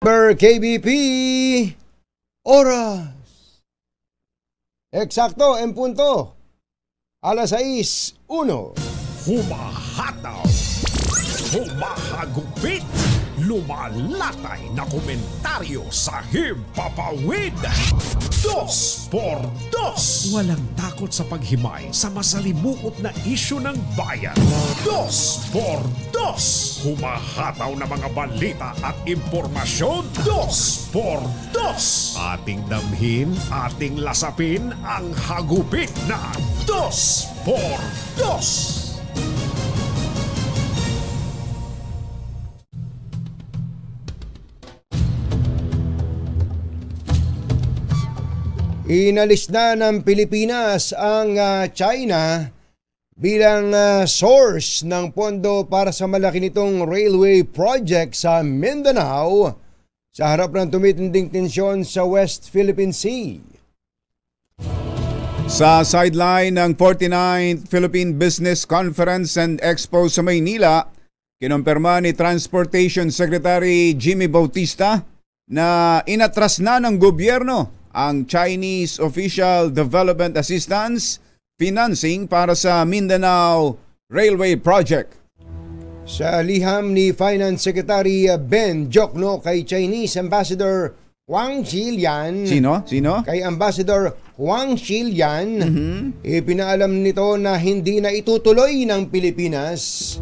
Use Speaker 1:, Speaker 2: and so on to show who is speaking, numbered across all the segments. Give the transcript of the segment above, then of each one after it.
Speaker 1: Per KBP, oras. Eksakto, en punto. Alas 6:01.
Speaker 2: Humahataw, humahagupit, lumalatay na komentaryo sa Himpapawid. 2x2. Walang takot sa paghimay sa masalimuot na isyu ng bayan. 2x2. Humahataw na mga balita at impormasyon. 2x2. Ating damhin, ating lasapin ang hagupit na 2x2.
Speaker 1: Inalis na ng Pilipinas ang China bilang source ng pondo para sa malaki nitong railway project sa Mindanao sa harap ng tumitinding tensyon sa West Philippine Sea.
Speaker 3: Sa sideline ng 49th Philippine Business Conference and Expo sa Maynila, kinumpirma ni Transportation Secretary Jimmy Bautista na inatras na ng gobyerno ang Chinese Official Development Assistance financing para sa Mindanao Railway Project.
Speaker 1: Sa liham ni Finance Secretary Ben Jokno kay Chinese Ambassador Huang Xilian.
Speaker 3: Sino?
Speaker 1: Kay Ambassador Huang Xilian, ipinaalam nito na hindi na itutuloy ng Pilipinas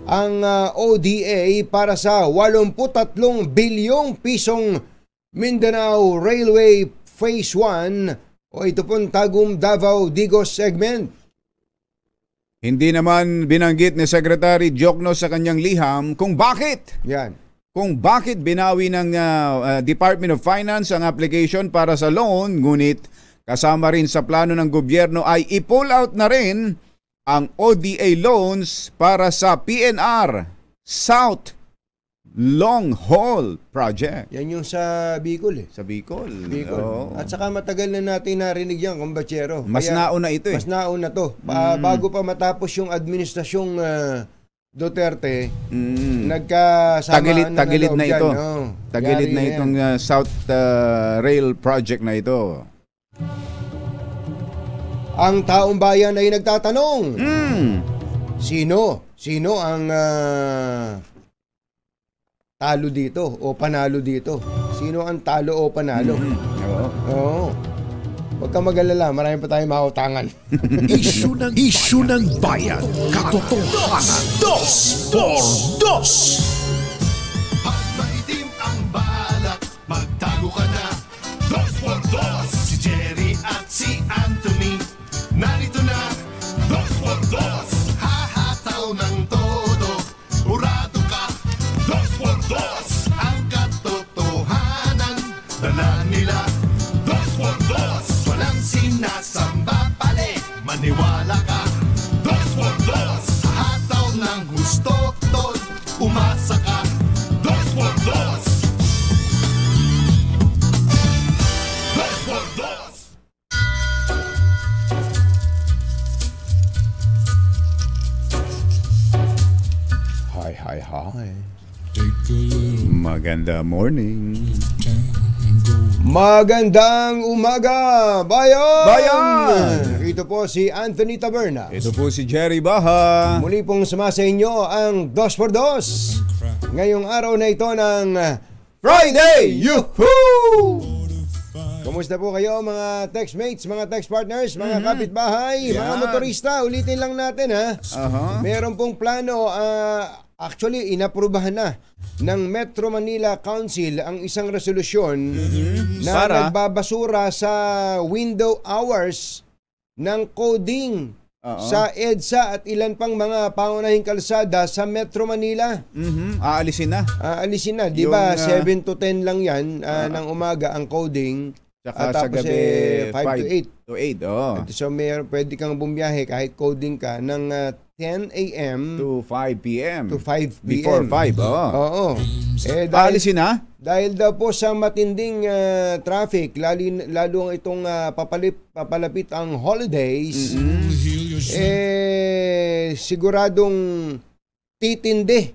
Speaker 1: ang ODA para sa 83 bilyong pisong Mindanao Railway Phase 1 o ito pong Tagum Davao Digos segment.
Speaker 3: Hindi naman binanggit ni Secretary Jokno sa kanyang liham kung bakit.
Speaker 1: Yan.
Speaker 3: Kung bakit binawi ng Department of Finance ang application para sa loan, ngunit kasama rin sa plano ng gobyerno ay i-pull out na rin ang ODA loans para sa PNR South Long Haul Project.
Speaker 1: Yan yung sa Bicol
Speaker 3: Sa Bicol.
Speaker 1: Oh. At saka matagal na natin narinig yan, kumbatsero.
Speaker 3: Mas nauna ito
Speaker 1: Mas nauna to. Bago pa matapos yung administrasyong Duterte, nagkasama
Speaker 3: tagilid na ito. Tagilid na
Speaker 1: yan.
Speaker 3: itong South Rail Project na ito.
Speaker 1: Ang taong bayan ay nagtatanong, Sino ang talo dito o panalo dito? Sino ang talo o panalo? Oo. Huwag kang mag-alala, marami pa tayong mautangan.
Speaker 2: Isyu ng bayan, katotohanan. 2x2.
Speaker 4: Pag maitim ang balak, magtago ka na. 2x2. Si Jerry at si Anthony, narito na. 2x2. Hahataw ng todo, urado ka. 2x2. Ang katotohanan, dala nila. 2x2. Walang sinasamba pali, maniwala ka. 2x2. Hataw ng gusto, tol, umasa ka. 2x2. 2x2.
Speaker 1: Hi.
Speaker 3: Maganda morning.
Speaker 1: Magandang umaga,
Speaker 3: Bayan!
Speaker 1: Ito po si Anthony Taberna.
Speaker 3: Ito po si Jerry Baha.
Speaker 1: Muli pong sumasa inyo ang 2x2 ngayong araw na ito ng Friday! Yuhuu! Kumusta po kayo mga textmates, mga text partners, mga kapitbahay, mga motorista? Ulitin lang natin ha. Meron pong plano, actually inaprubahan na ng Metro Manila Council ang isang resolusyon na nagbabasura sa window hours ng coding sa EDSA at ilan pang mga pangunahing kalsada sa Metro Manila.
Speaker 3: Aalisin na.
Speaker 1: Aalisin na, di ba? 7 to 10 lang yan ng umaga ang coding.
Speaker 3: Tsaka
Speaker 1: tapos
Speaker 3: sa gabi
Speaker 1: 5 to 8.
Speaker 3: 8. Oh.
Speaker 1: So pwede kang bumiyahe kahit coding ka ng 10 a.m.
Speaker 3: to 5 p.m.
Speaker 1: to 5 p.m.
Speaker 3: Before 5.
Speaker 1: Oo.
Speaker 3: Aalisin na?
Speaker 1: Dahil daw po sa matinding traffic, lalo itong papalapit ang holidays, siguradong titindi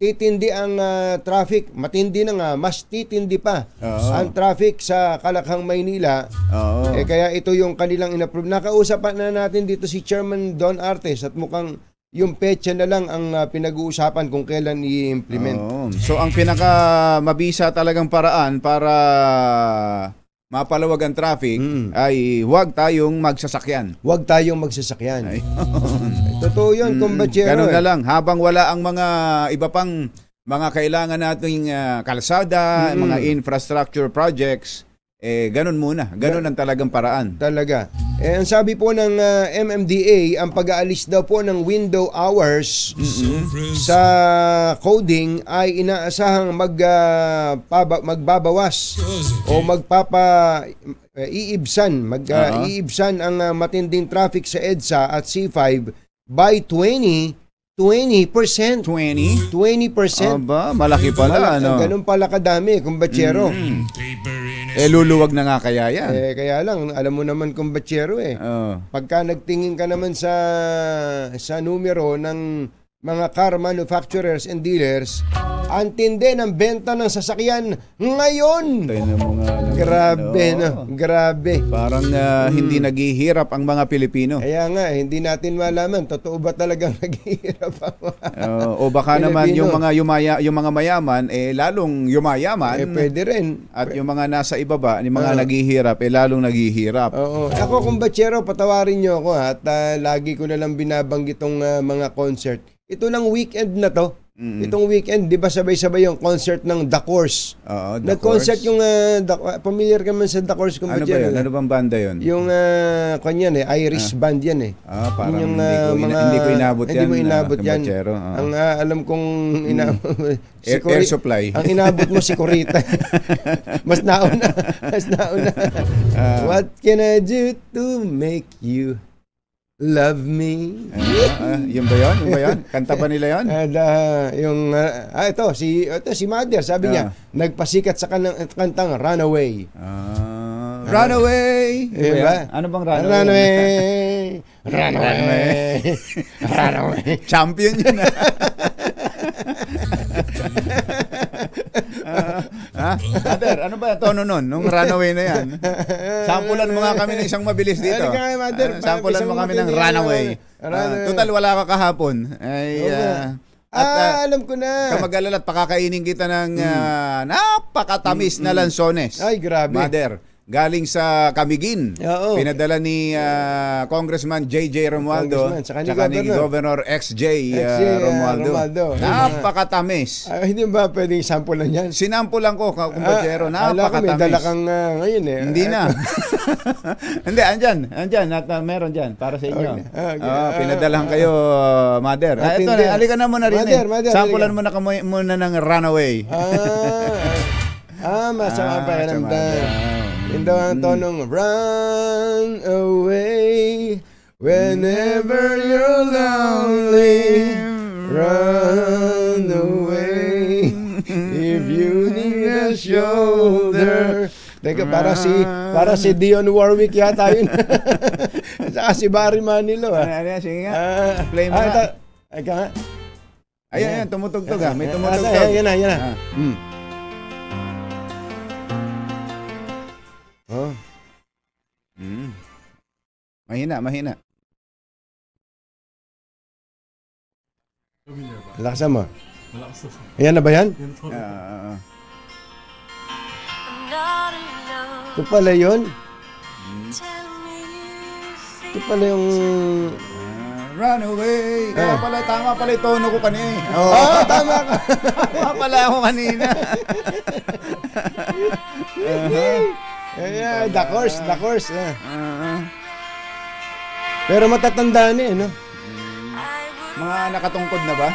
Speaker 1: titindi ang traffic. Matindi na nga, mas titindi pa ang traffic sa Kalakhang, Maynila. Kaya ito yung kanilang inapprove. Nakausap na natin dito si Chairman Don Artes at mukhang yung petsa na lang ang pinag-uusapan kung kailan i-implement.
Speaker 3: So ang pinaka mabisa talagang paraan para mapalawag ang traffic ay huwag tayong magsasakyan.
Speaker 1: Huwag tayong magsasakyan. Totoo yun, kumbachero.
Speaker 3: Ganun na lang. Habang wala ang mga iba pang mga kailangan nating kalsada, mga infrastructure projects, ganun muna. Ganun ang talagang paraan.
Speaker 1: Talaga. Ang sabi po ng MMDA, ang pag-aalis daw po ng window hours sa coding ay inaasahang magbabawas o iibsan ang matinding traffic sa EDSA at C5 by 20%. 20%.
Speaker 3: Aba, malaki pala.
Speaker 1: Ganun pala kadami, kumbachero.
Speaker 3: Luluwag na nga kaya yan.
Speaker 1: Kaya lang, alam mo naman kumbachero pagka nagtingin ka naman sa numero ng mga car manufacturers and dealers, ang tindi ng benta ng sasakyan ngayon. Grabe.
Speaker 3: Parang hindi naghihirap ang mga Pilipino.
Speaker 1: Kaya nga, hindi natin malaman, totoo ba talagang naghihirap ang mga
Speaker 3: o baka
Speaker 1: Pilipino?
Speaker 3: naman yung mga mayaman, lalong yumayaman.
Speaker 1: Pwede rin.
Speaker 3: At yung mga nasa ibaba, yung mga naghihirap, lalong naghihirap.
Speaker 1: Ako, kumbachero, patawarin nyo ako at lagi ko na lang binabanggit itong mga concert. Ito lang weekend na to. Itong weekend, di ba sabay-sabay yung concert ng The Course? Nag-concert yung, familiar ka man sa The Course,
Speaker 3: ano ba yun? Ano bang banda yun?
Speaker 1: Yung, kanyan Irish band yan
Speaker 3: parang
Speaker 1: yung,
Speaker 3: hindi ko inabot yan.
Speaker 1: Hindi mo inabot yan. Ang alam kong
Speaker 3: Air Supply.
Speaker 1: Ang inabot mo si Corita. Mas nauna. What can I do to make you love me?
Speaker 3: Yun ba yun? Kanta ba nila yun?
Speaker 1: Ito si Mother, sabi niya, nagpasikat sa kantang Runaway.
Speaker 3: Runaway!
Speaker 1: Diba?
Speaker 3: Ano bang Runaway?
Speaker 1: Runaway.
Speaker 3: Champion yun. Mother, ano ba tono nun? Nung Runaway na yan. Sampulan mo nga kami ng isang mabilis dito. Sampulan mo kami ng Runaway. Total, wala ka kahapon.
Speaker 1: Alam ko na.
Speaker 3: Kamag-alala at pakakainin kita ng napakatamis na lansones.
Speaker 1: Ay, grabe.
Speaker 3: Mother, galing sa Camiguin. Pinadala ni Congressman J.J. Romualdo
Speaker 1: tsaka
Speaker 3: ni Governor XJ Romualdo. Napakatamis.
Speaker 1: Hindi ba pwedeng sampulan yan?
Speaker 3: Sinampulan ko, kumpachero. Napakatamis.
Speaker 1: May dala kang ngayon
Speaker 3: Hindi na. Hindi, andyan. At meron dyan para sa inyo. Pinadalahan kayo, Mother. Ito na, halika na muna rin. Sampulan mo na muna ng Runaway.
Speaker 1: Masama pa yan. Ito ang tonong run away whenever you're lonely. Run away if you need a shoulder. Teka, para si Dion Warwick yata yun. Saka si Barry Manilow.
Speaker 3: Sige nga. Play mo nga. Ayan, tumutugtog May tumutugtog.
Speaker 1: Yan na.
Speaker 3: Mahina.
Speaker 1: Lakasan mo. Ayan na ba yan? Ito pala yun. Ito pala yung...
Speaker 3: Runaway. Tama pala yung tono ko kanina.
Speaker 1: Tama ka.
Speaker 3: Tama pala ako kanina.
Speaker 1: The course. Pero matatanda na no?
Speaker 3: Mga nakatungkod na ba?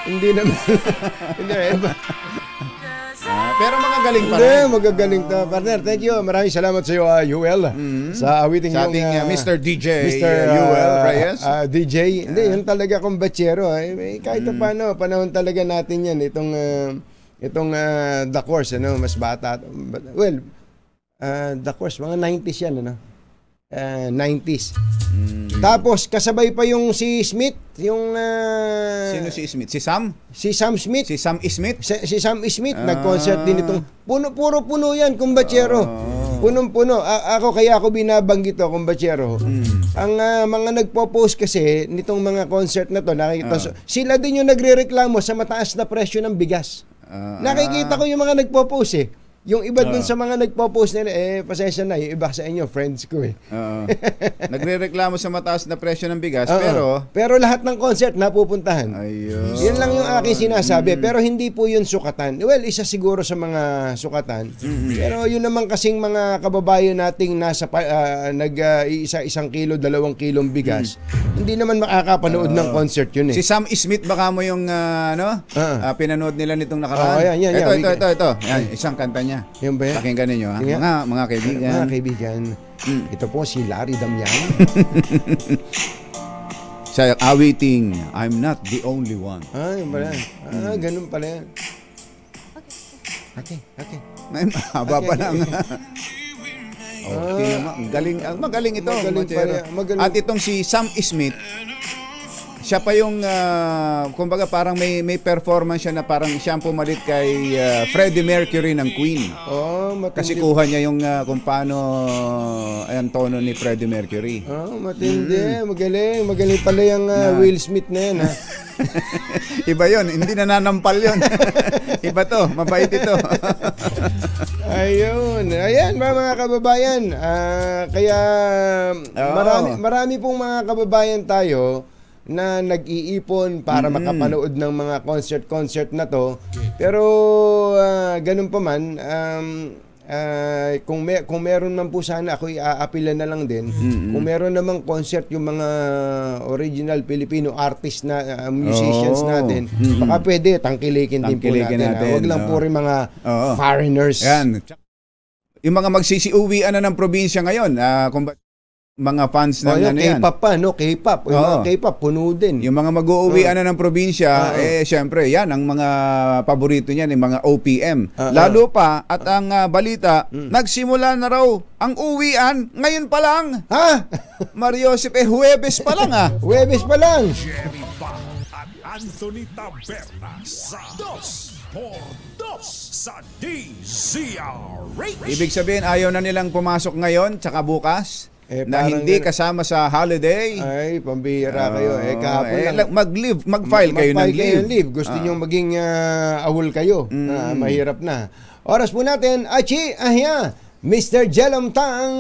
Speaker 1: Hindi naman. Hindi ba?
Speaker 3: Pero mga galing pa rin.
Speaker 1: Hindi, magagaling to. Partner, thank you. Maraming salamat sa iyo, Yuel. Sa awiting
Speaker 3: sa ating Mr. DJ Yuel Reyes.
Speaker 1: DJ. Hindi, yun talaga kong bachero. Kahit paano, panahon talaga natin yan. Itong The Course, mas bata. Well, The Course, mga 90s yan, 90s. Tapos kasabay pa yung si Smith, yung
Speaker 3: Sino si Smith? Si Sam?
Speaker 1: si Sam Smith.
Speaker 3: Si Sam Smith?
Speaker 1: Si Sam Smith nag-concert din itong puro yan kumbatsero. Punong-puno. Kaya ako binabanggit to kumbatsero. Ang mga nagpo-post kasi nitong mga concert na to, nakikita sila din yung nagrereklamo sa mataas na presyo ng bigas. Nakikita ko yung mga nagpo-post eh. Yung iba dun sa mga nagpo-post nila, pasensya na, yung iba sa inyo, friends ko eh.
Speaker 3: Nagrereklamo sa mataas na presyo ng bigas,
Speaker 1: pero lahat ng concert napupuntahan.
Speaker 3: Ayun.
Speaker 1: Yun lang yung aking sinasabi, pero hindi po yun sukatan. Well, isa siguro sa mga sukatan. Pero yun naman kasing mga kababayan nating nasa isang kilo, 2 kilong bigas, hindi naman makakapanood ng concert yun eh.
Speaker 3: Si Sam Smith, baka mo yung pinanood nila nitong nakaraan.
Speaker 1: Yan.
Speaker 3: Ito. Yan, isang kanta niya.
Speaker 1: Yan ba yan?
Speaker 3: Pakinggan ninyo, ha? Mga kaibigan.
Speaker 1: Mga kaibigan, ito po si Larry Damian.
Speaker 3: Sa awiting, I'm not the only one.
Speaker 1: Yun pala. Ganun pala yan. Okay.
Speaker 3: Ay, mahaba pa lang. Okay, magaling ito.
Speaker 1: Magaling.
Speaker 3: At itong si Sam Smith, siya pa yung, kumbaga parang may performance siya na parang siya ang pumalit kay Freddie Mercury ng Queen.
Speaker 1: Matindi.
Speaker 3: Kasi kuha niya yung kung paano ang tono ni Freddie Mercury.
Speaker 1: Matindi. Magaling pala yung Will Smith na yan, ha?
Speaker 3: Iba yon, hindi nananampal yon. Iba to, mabait ito.
Speaker 1: Ayan mga kababayan. Kaya marami pong mga kababayan tayo na nag-iipon para makapanood ng mga concert na to. Pero ganun pa man, kung meron man po sana, ako i-aapilan na lang din. Kung meron namang concert yung mga original Filipino artist na musicians natin, baka pwede tangkilikin din po natin. Huwag lang po rin mga foreigners.
Speaker 3: Yan. Yung mga magsisiuwian na ng probinsya ngayon, mga fans ng
Speaker 1: K-pop pa, no? K-pop. Yung mga K-pop, puno din.
Speaker 3: Yung mga mag-uuwian na ng probinsya, syempre, yan, ang mga paborito niyan, yung mga OPM. Lalo pa, at ang balita, nagsimula na raw ang uwian, ngayon pa lang.
Speaker 1: Ha?
Speaker 3: Mario Joseph, Huwebes pa lang,
Speaker 1: Huwebes pa lang.
Speaker 2: Jerry Bach at Anthony Taberna sa 2x2 sa DZRH.
Speaker 3: Ibig sabihin, ayaw na nilang pumasok ngayon, tsaka bukas? Na hindi kasama sa holiday.
Speaker 1: Ay, pambihira kayo. Kahapon lang.
Speaker 3: Mag-file kayo ng leave.
Speaker 1: Gusto nyo maging awol kayo. Mahirap na. Oras po natin, Mr. Jelom Tang,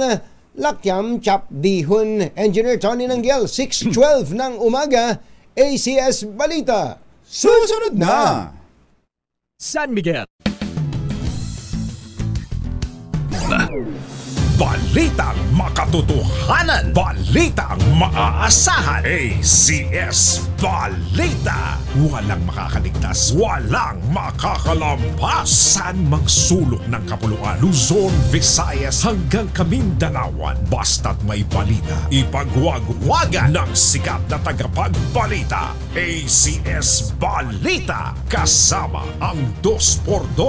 Speaker 1: Lakyam Chap Dihun, Engineer Tony Nanggel, 6:12 ng umaga, ACS Balita.
Speaker 3: Susunod na!
Speaker 2: San Miguel. Balitang makatotohanan. Balitang maaasahan. ACS Balita. Walang makakaligtas. Walang makakalampas. San mang sulok ng kapuluan. Luzon, Visayas hanggang Kamindanawan. Basta't may balita. Ipagwagwagan ng sikat na tagapagbalita. ACS Balita. Kasama ang 2x2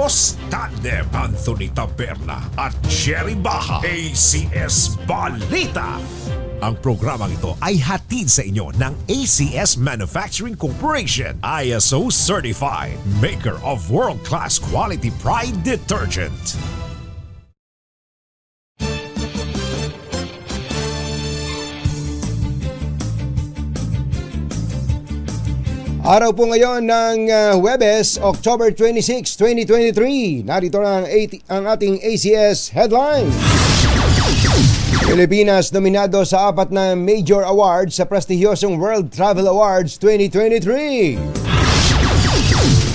Speaker 2: tandem Anthony Taberna at Jerry Baja. ACS Balita. Ang programang ito ay hatid sa inyo ng ACS Manufacturing Corporation, ISO Certified, maker of world-class quality Pride detergent.
Speaker 1: Araw po ngayon ng Huwebes, October 26, 2023. Narito na ang ating ACS headline. Pilipinas nominado sa 4 na major awards sa prestigyosong World Travel Awards 2023.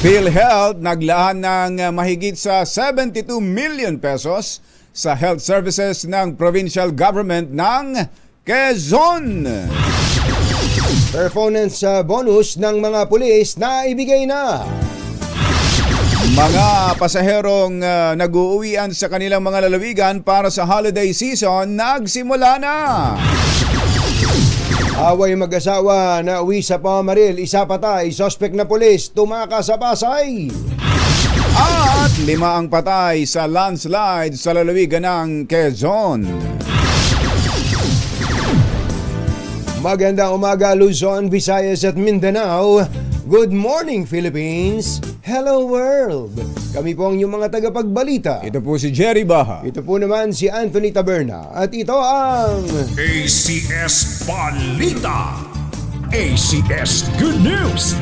Speaker 3: PhilHealth naglaan ng mahigit sa 72 million pesos sa health services ng provincial government ng Quezon.
Speaker 1: Performance bonus ng mga pulis na ibigay na.
Speaker 3: Mga pasaherong nag-uuwian sa kanilang mga lalawigan para sa holiday season nagsimula na.
Speaker 1: Away mag-asawa na uwi sa Pamaril, isa patay, suspect na pulis tumakas sa Pasay.
Speaker 3: At 5 ang patay sa landslide sa lalawigan ng Quezon.
Speaker 1: Magandang umaga Luzon, Visayas at Mindanao. Good morning Philippines. Hello world. Kami po ang inyong mga tagapagbalita.
Speaker 3: Ito po si Jerry Baha.
Speaker 1: Ito po naman si Anthony Taberna. At ito ang
Speaker 2: ACS Balita. ACS Good News.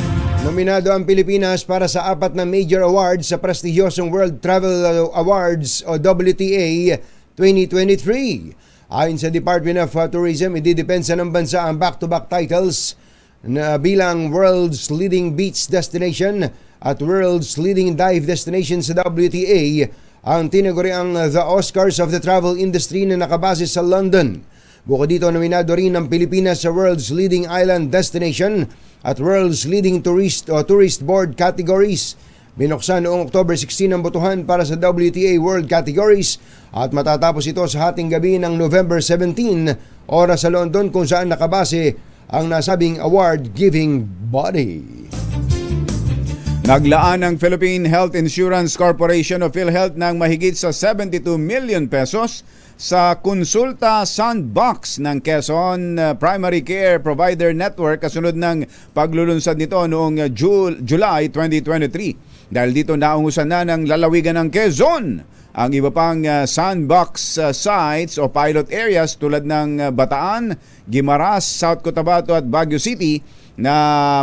Speaker 1: nominado ang Pilipinas para sa 4 na major awards sa prestigyosong World Travel Awards o WTA 2023. Ayon sa Department of Tourism, ididepensa ng bansa ang back-to-back titles na bilang World's Leading Beach Destination at World's Leading Dive Destination sa WTA, ang tinaguriang The Oscars of the Travel Industry na nakabase sa London. Bukod dito, nominado rin ang Pilipinas sa World's Leading Island Destination at World's Leading Tourist Board categories. Binuksan noong October 16 ang botohan para sa WTA World Categories at matatapos ito sa hating gabi ng November 17, oras sa London, kung saan nakabase ang nasabing award-giving body.
Speaker 3: Naglaan ang Philippine Health Insurance Corporation o PhilHealth ng mahigit sa 72 million pesos sa Konsulta Sandbox ng Quezon Primary Care Provider Network kasunod ng paglulunsad nito noong July 2023. Dahil dito naungusan na ng lalawigan ng Quezon ang iba pang sandbox sites o pilot areas tulad ng Bataan, Guimaras, South Cotabato at Baguio City na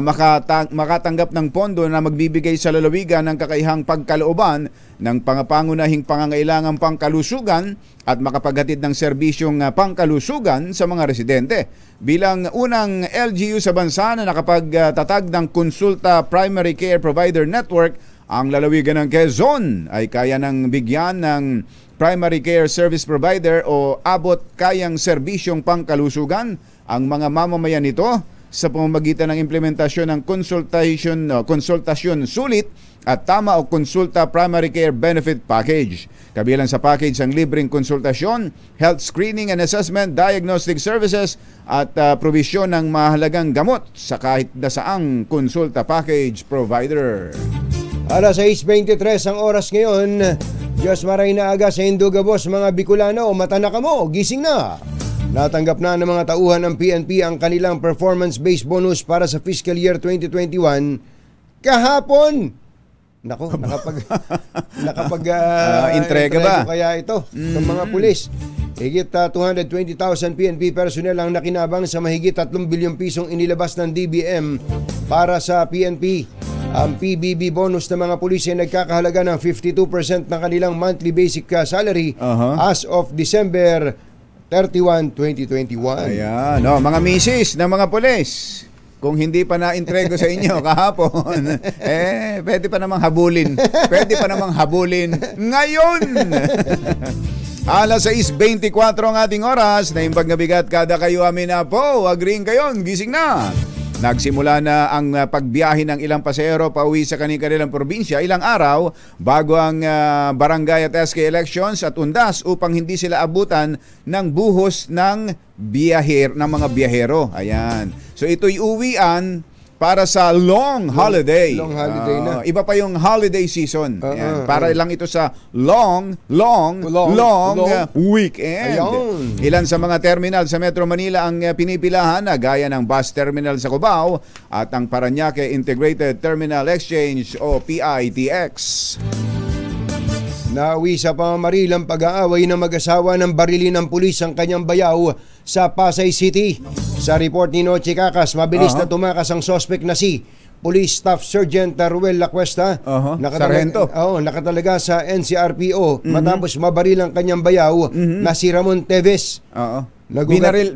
Speaker 3: makatanggap ng pondo na magbibigay sa lalawigan ng kakaihang pagkalooban ng pangunahing pangangailangang pangkalusugan at makapaghatid ng serbisyong pangkalusugan sa mga residente. Bilang unang LGU sa bansa na nakapagtatag ng Konsulta Primary Care Provider Network, ang lalawigan ng Quezon ay kaya ng bigyan ng primary care service provider o abot kayang serbisyong pangkalusugan ang mga mamamayan nito sa pamamagitan ng implementasyon ng konsultasyon sulit at tama o konsulta primary care benefit package. Kabilang sa package ang libreng konsultasyon, health screening and assessment, diagnostic services at probisyon ng mahalagang gamot sa kahit nasaang konsulta package provider.
Speaker 1: Alas 6:23 ang oras ngayon. Diyos maray na aga sa Indugabos mga Bicolano, mata na kamo, gising na. Natanggap na ng mga tauhan ng PNP ang kanilang performance-based bonus para sa fiscal year 2021 kahapon. Nako,
Speaker 3: entrega ba?
Speaker 1: Kaya ito, ng mga pulis. Higit 220,000 PNP personnel ang nakinabang sa mahigit 3 bilyong pisong inilabas ng DBM para sa PNP. Ang PBB bonus ng mga pulis ay nagkakahalaga ng 52% ng kanilang monthly basic salary as of December 31, 2021.
Speaker 3: Ayan, no, mga misis ng mga pulis, kung hindi pa na-entrego sa inyo kahapon, pwede pa namang habulin. Pwede pa namang habulin ngayon. Alas 6:24 ang ating oras. Naimbag na bigat kada kayo amin na po. Agreeing kayo, gising na. Nagsimula na ang pagbiyahe ng ilang pasahero pauwi sa kanilang probinsya ilang araw bago ang barangay at SK elections at undas upang hindi sila abutan ng buhos ng mga biyahero. Ayan. So ito'y uwian para sa long holiday.
Speaker 1: Long holiday na.
Speaker 3: Iba pa yung holiday season. Ayan. Para lang ito sa long weekend.
Speaker 1: Ayun.
Speaker 3: Ilan sa mga terminal sa Metro Manila ang pinipilahan na gaya ng bus terminal sa Cubao at ang Parañaque Integrated Terminal Exchange o PITX.
Speaker 1: Nauwi sa pamamaril ang pag-aaway ng mag-asawa ng barilin ng pulis ang kanyang bayaw sa Pasay City. Sa report ni Noche Cacas, mabilis na tumakas ang suspect na si Police Staff Sergeant Ruel Lacuesta,
Speaker 3: Sargento.
Speaker 1: nakatalaga sa NCRPO matapos mabaril ang kanyang bayaw na si Ramon Teves.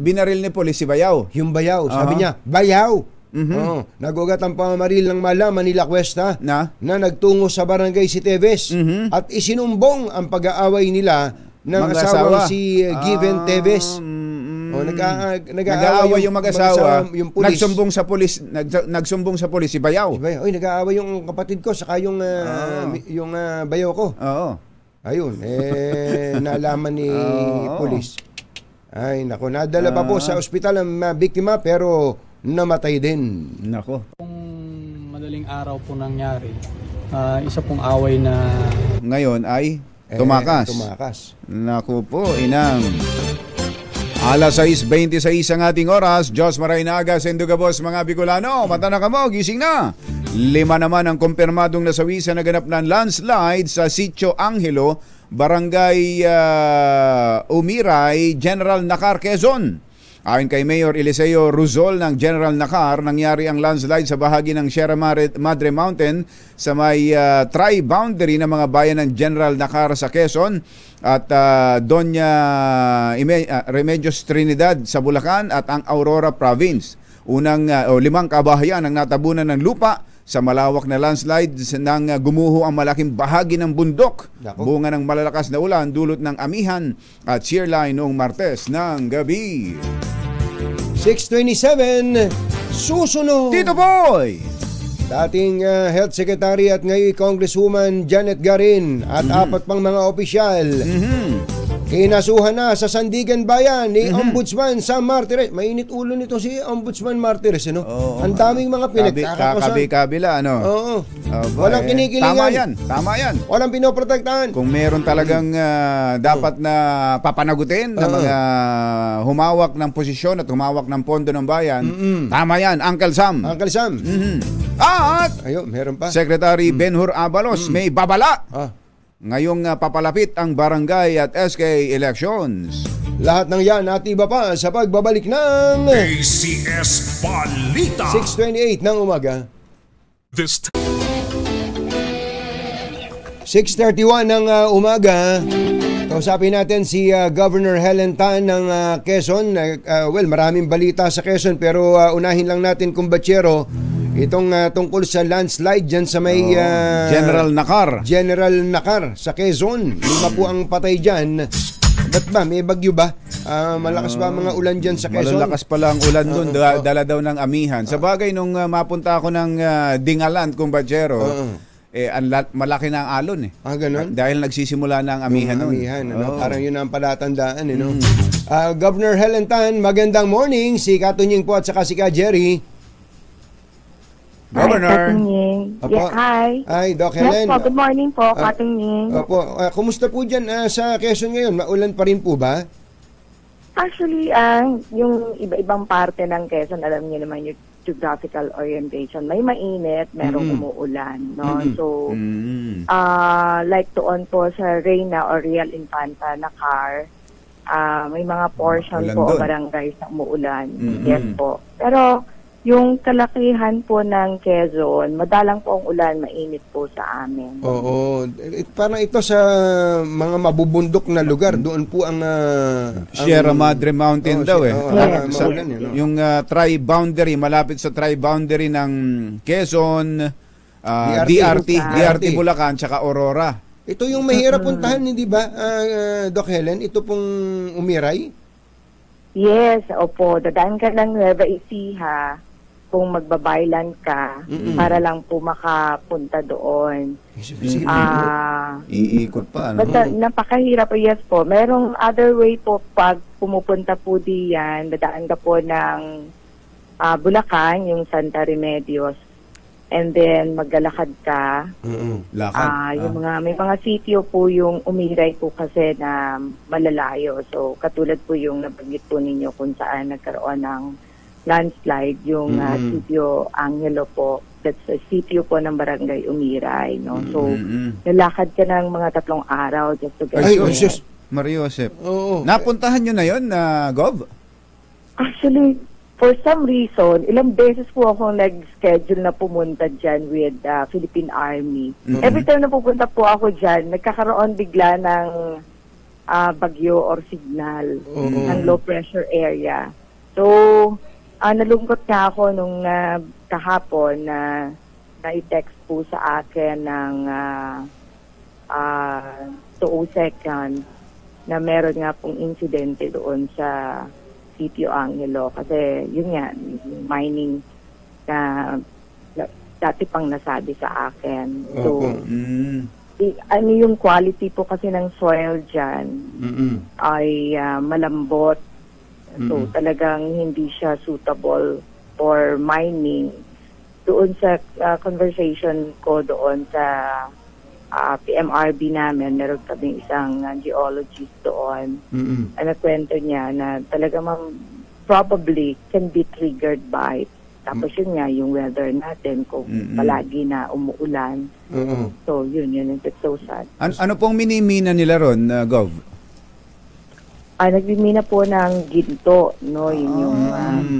Speaker 3: Binaril ni Police si Bayaw.
Speaker 1: Yung bayaw, sabi niya, bayaw! Nagugat ang pamamaril ng malaman ni Lacuesta na nagtungo sa barangay si Teves at isinumbong ang pag-aaway nila ng asawa si Given Teves.
Speaker 3: Nag-aaway yung mag-asawa, yung pulis. Nagsumbong sa pulis si Bayaw.
Speaker 1: Nag-aaway yung kapatid ko saka yung bayaw ko. Ayun, nalaman ni pulis. Ay, nako, nadala pa po sa ospital ang biktima pero namatay din.
Speaker 3: Nako.
Speaker 5: Kung madaling araw po nangyari, isa pong away na
Speaker 3: ngayon ay tumakas.
Speaker 1: Tumakas.
Speaker 3: Naku po, inang. Alas 6:26 ang ating oras. Diyos maray na aga sa Indugabos mga Bicolano. Mata na kamo, gising na. 5 naman ang kumpirmadong nasawi sa naganap ng landslide sa Sitio Angelo, Barangay Umiray, General Nakar, Quezon. Ayon kay Mayor Eliseo Ruzol ng General Nakar, nangyari ang landslide sa bahagi ng Sierra Madre Mountain sa may tri-boundary ng mga bayan ng General Nakar sa Quezon at Doña Remedios Trinidad sa Bulacan at ang Aurora Province. 5 kabahayan ang natabunan ng lupa sa malawak na landslide nang gumuho ang malaking bahagi ng bundok. Bunga ng malalakas na ulan dulot ng amihan at shear line noong Martes ng gabi.
Speaker 1: 6:27, susunod.
Speaker 3: Tito Boy!
Speaker 1: Dating Health Secretary at ngayon Congresswoman Janet Garin at 4 pang mga opisyal. Kinasuhan na sa Sandigan Bayan ni Ombudsman Sam Martires. Mainit ulo nito si Ombudsman Martires, ano? Ang daming mga pinagkakakosan.
Speaker 3: Kabila, ano?
Speaker 1: Oo. Walang kinikilingan.
Speaker 3: Tama yan.
Speaker 1: Walang pinoprotektahan.
Speaker 3: Kung meron talagang dapat na papanagutin na mga humawak ng posisyon at humawak ng pondo ng bayan, tama yan, Uncle Sam.
Speaker 1: Uncle Sam.
Speaker 3: At
Speaker 1: Ayun, meron pa.
Speaker 3: Secretary Benhur Abalos may babala. Ngayong papalapit ang barangay at SK elections.
Speaker 1: Lahat ng yan at iba pa sa pagbabalik ng
Speaker 2: ACS Balita.
Speaker 1: 6:28 ng umaga.
Speaker 2: This
Speaker 1: 6:31 ng umaga. Kausapin natin si Governor Helen Tan ng Quezon. Maraming balita sa Quezon pero unahin lang natin kumbatsero itong tungkol sa landslide dyan sa may
Speaker 3: General
Speaker 1: Nakar sa Quezon. 5 po ang patay dyan. Ba't ba? May bagyo ba? Malakas ba mga ulan dyan sa Quezon?
Speaker 3: Malalakas pala ang ulan doon. Dala daw ng amihan. Sa bagay, nung mapunta ako ng Dingalan, kumbatsero, malaki na ang alon eh.
Speaker 1: Ganun?
Speaker 3: Dahil nagsisimula na ang amihan noon.
Speaker 1: Parang yun ang palatandaan. Governor Helen Tan, magandang morning. Si Katunying po at saka si Ka Jerry.
Speaker 3: Governor.
Speaker 6: Yeah, hi.
Speaker 1: Hi, Doc
Speaker 6: Yes
Speaker 1: Helen.
Speaker 6: po, good morning po, Katunying.
Speaker 1: Opo, kumusta po dyan sa Quezon ngayon? Maulan pa rin po ba?
Speaker 6: Actually, yung iba-ibang parte ng Quezon, alam niyo naman yung geographical orientation. May mainit, merong umuulan, no? So, like doon po sa Reyna or Real Infanta Nakar, may mga portion po o barangay sa umuulan. Yes po. Pero, yung kalakihan po ng Quezon, madalang po ang ulan, mainit po sa amin.
Speaker 1: Oo. Parang ito sa mga mabubundok na lugar, doon po ang
Speaker 3: Sierra Madre Mountain daw eh.
Speaker 1: Maulan,
Speaker 3: yung tri-boundary, malapit sa tri-boundary ng Quezon, DRT Bulacan, tsaka Aurora.
Speaker 1: Ito yung mahirap puntahan, hindi ba, Doc Helen? Ito pong Umiray?
Speaker 6: Yes, opo. Dadaan ka ng Nueva Ecija kung magbabaylan ka para lang po makapunta doon.
Speaker 3: Iikot pa, ano?
Speaker 6: But napakahirap po, yes po. Merong other way po pag pumupunta po diyan, dadaan ka po ng Bulacan, yung Santa Remedios. And then maglalakad ka. Yung may mga sitio po yung Umiray po kasi na malalayo. So katulad po yung nabanggit po ninyo kung saan nagkaroon ng landslide, yung sitio Angelo po. That's a sitio po ng Barangay Umiray, no? So lalakad ka ng mga 3 araw just to get there.
Speaker 3: Mario Josep. Napuntahan nyo na yun, Gov?
Speaker 6: Actually, for some reason, ilang beses po ako nag-schedule na pumunta dyan with Philippine Army. Every time na pupunta po ako dyan, nagkakaroon bigla ng bagyo or signal ng low pressure area. So, nalungkot nga ako nung kahapon na i-text po sa akin ng 202nd na meron nga pong insidente doon sa Sitio Angelo kasi yun nga, mining na dati pang nasabi sa akin. So, ano yung quality po kasi ng soil dyan ay malambot. So, talagang hindi siya suitable for mining. Doon sa conversation ko doon sa PMRB namin, meron kami isang geologist doon. Ang kwento niya na talaga probably can be triggered by, tapos yun nga, yung weather natin, kung palagi na umuulan. So, yun, it's so sad.
Speaker 3: Ano pong minimina nila ron, Gov?
Speaker 6: Nagmimina po ng ginto, no? Yun yung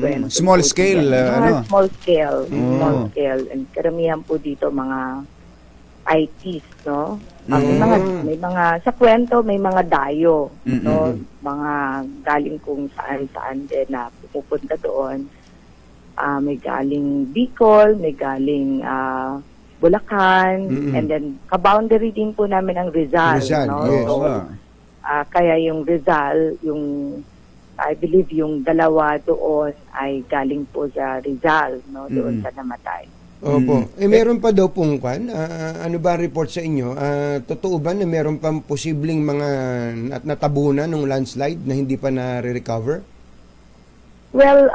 Speaker 6: kwento.
Speaker 3: Small scale, ano?
Speaker 6: Small scale. Small scale. And karamihan po dito mga ITs, no? May mga, sa kwento, may mga dayo, no? Mga galing kung saan-saan din na pupunta doon. May galing Bicol, may galing Bulacan, and then kaboundary din po namin ang Rizal, no?
Speaker 1: Yes.
Speaker 6: So, kaya yung Rizal, I believe yung dalawa doon ay galing po sa Rizal, no? Doon sa namatay.
Speaker 1: Opo. Meron pa daw pong ano ba report sa inyo? Totoo ba na meron pang posibleng mga natabunan ng landslide na hindi pa na-recover?
Speaker 6: Well,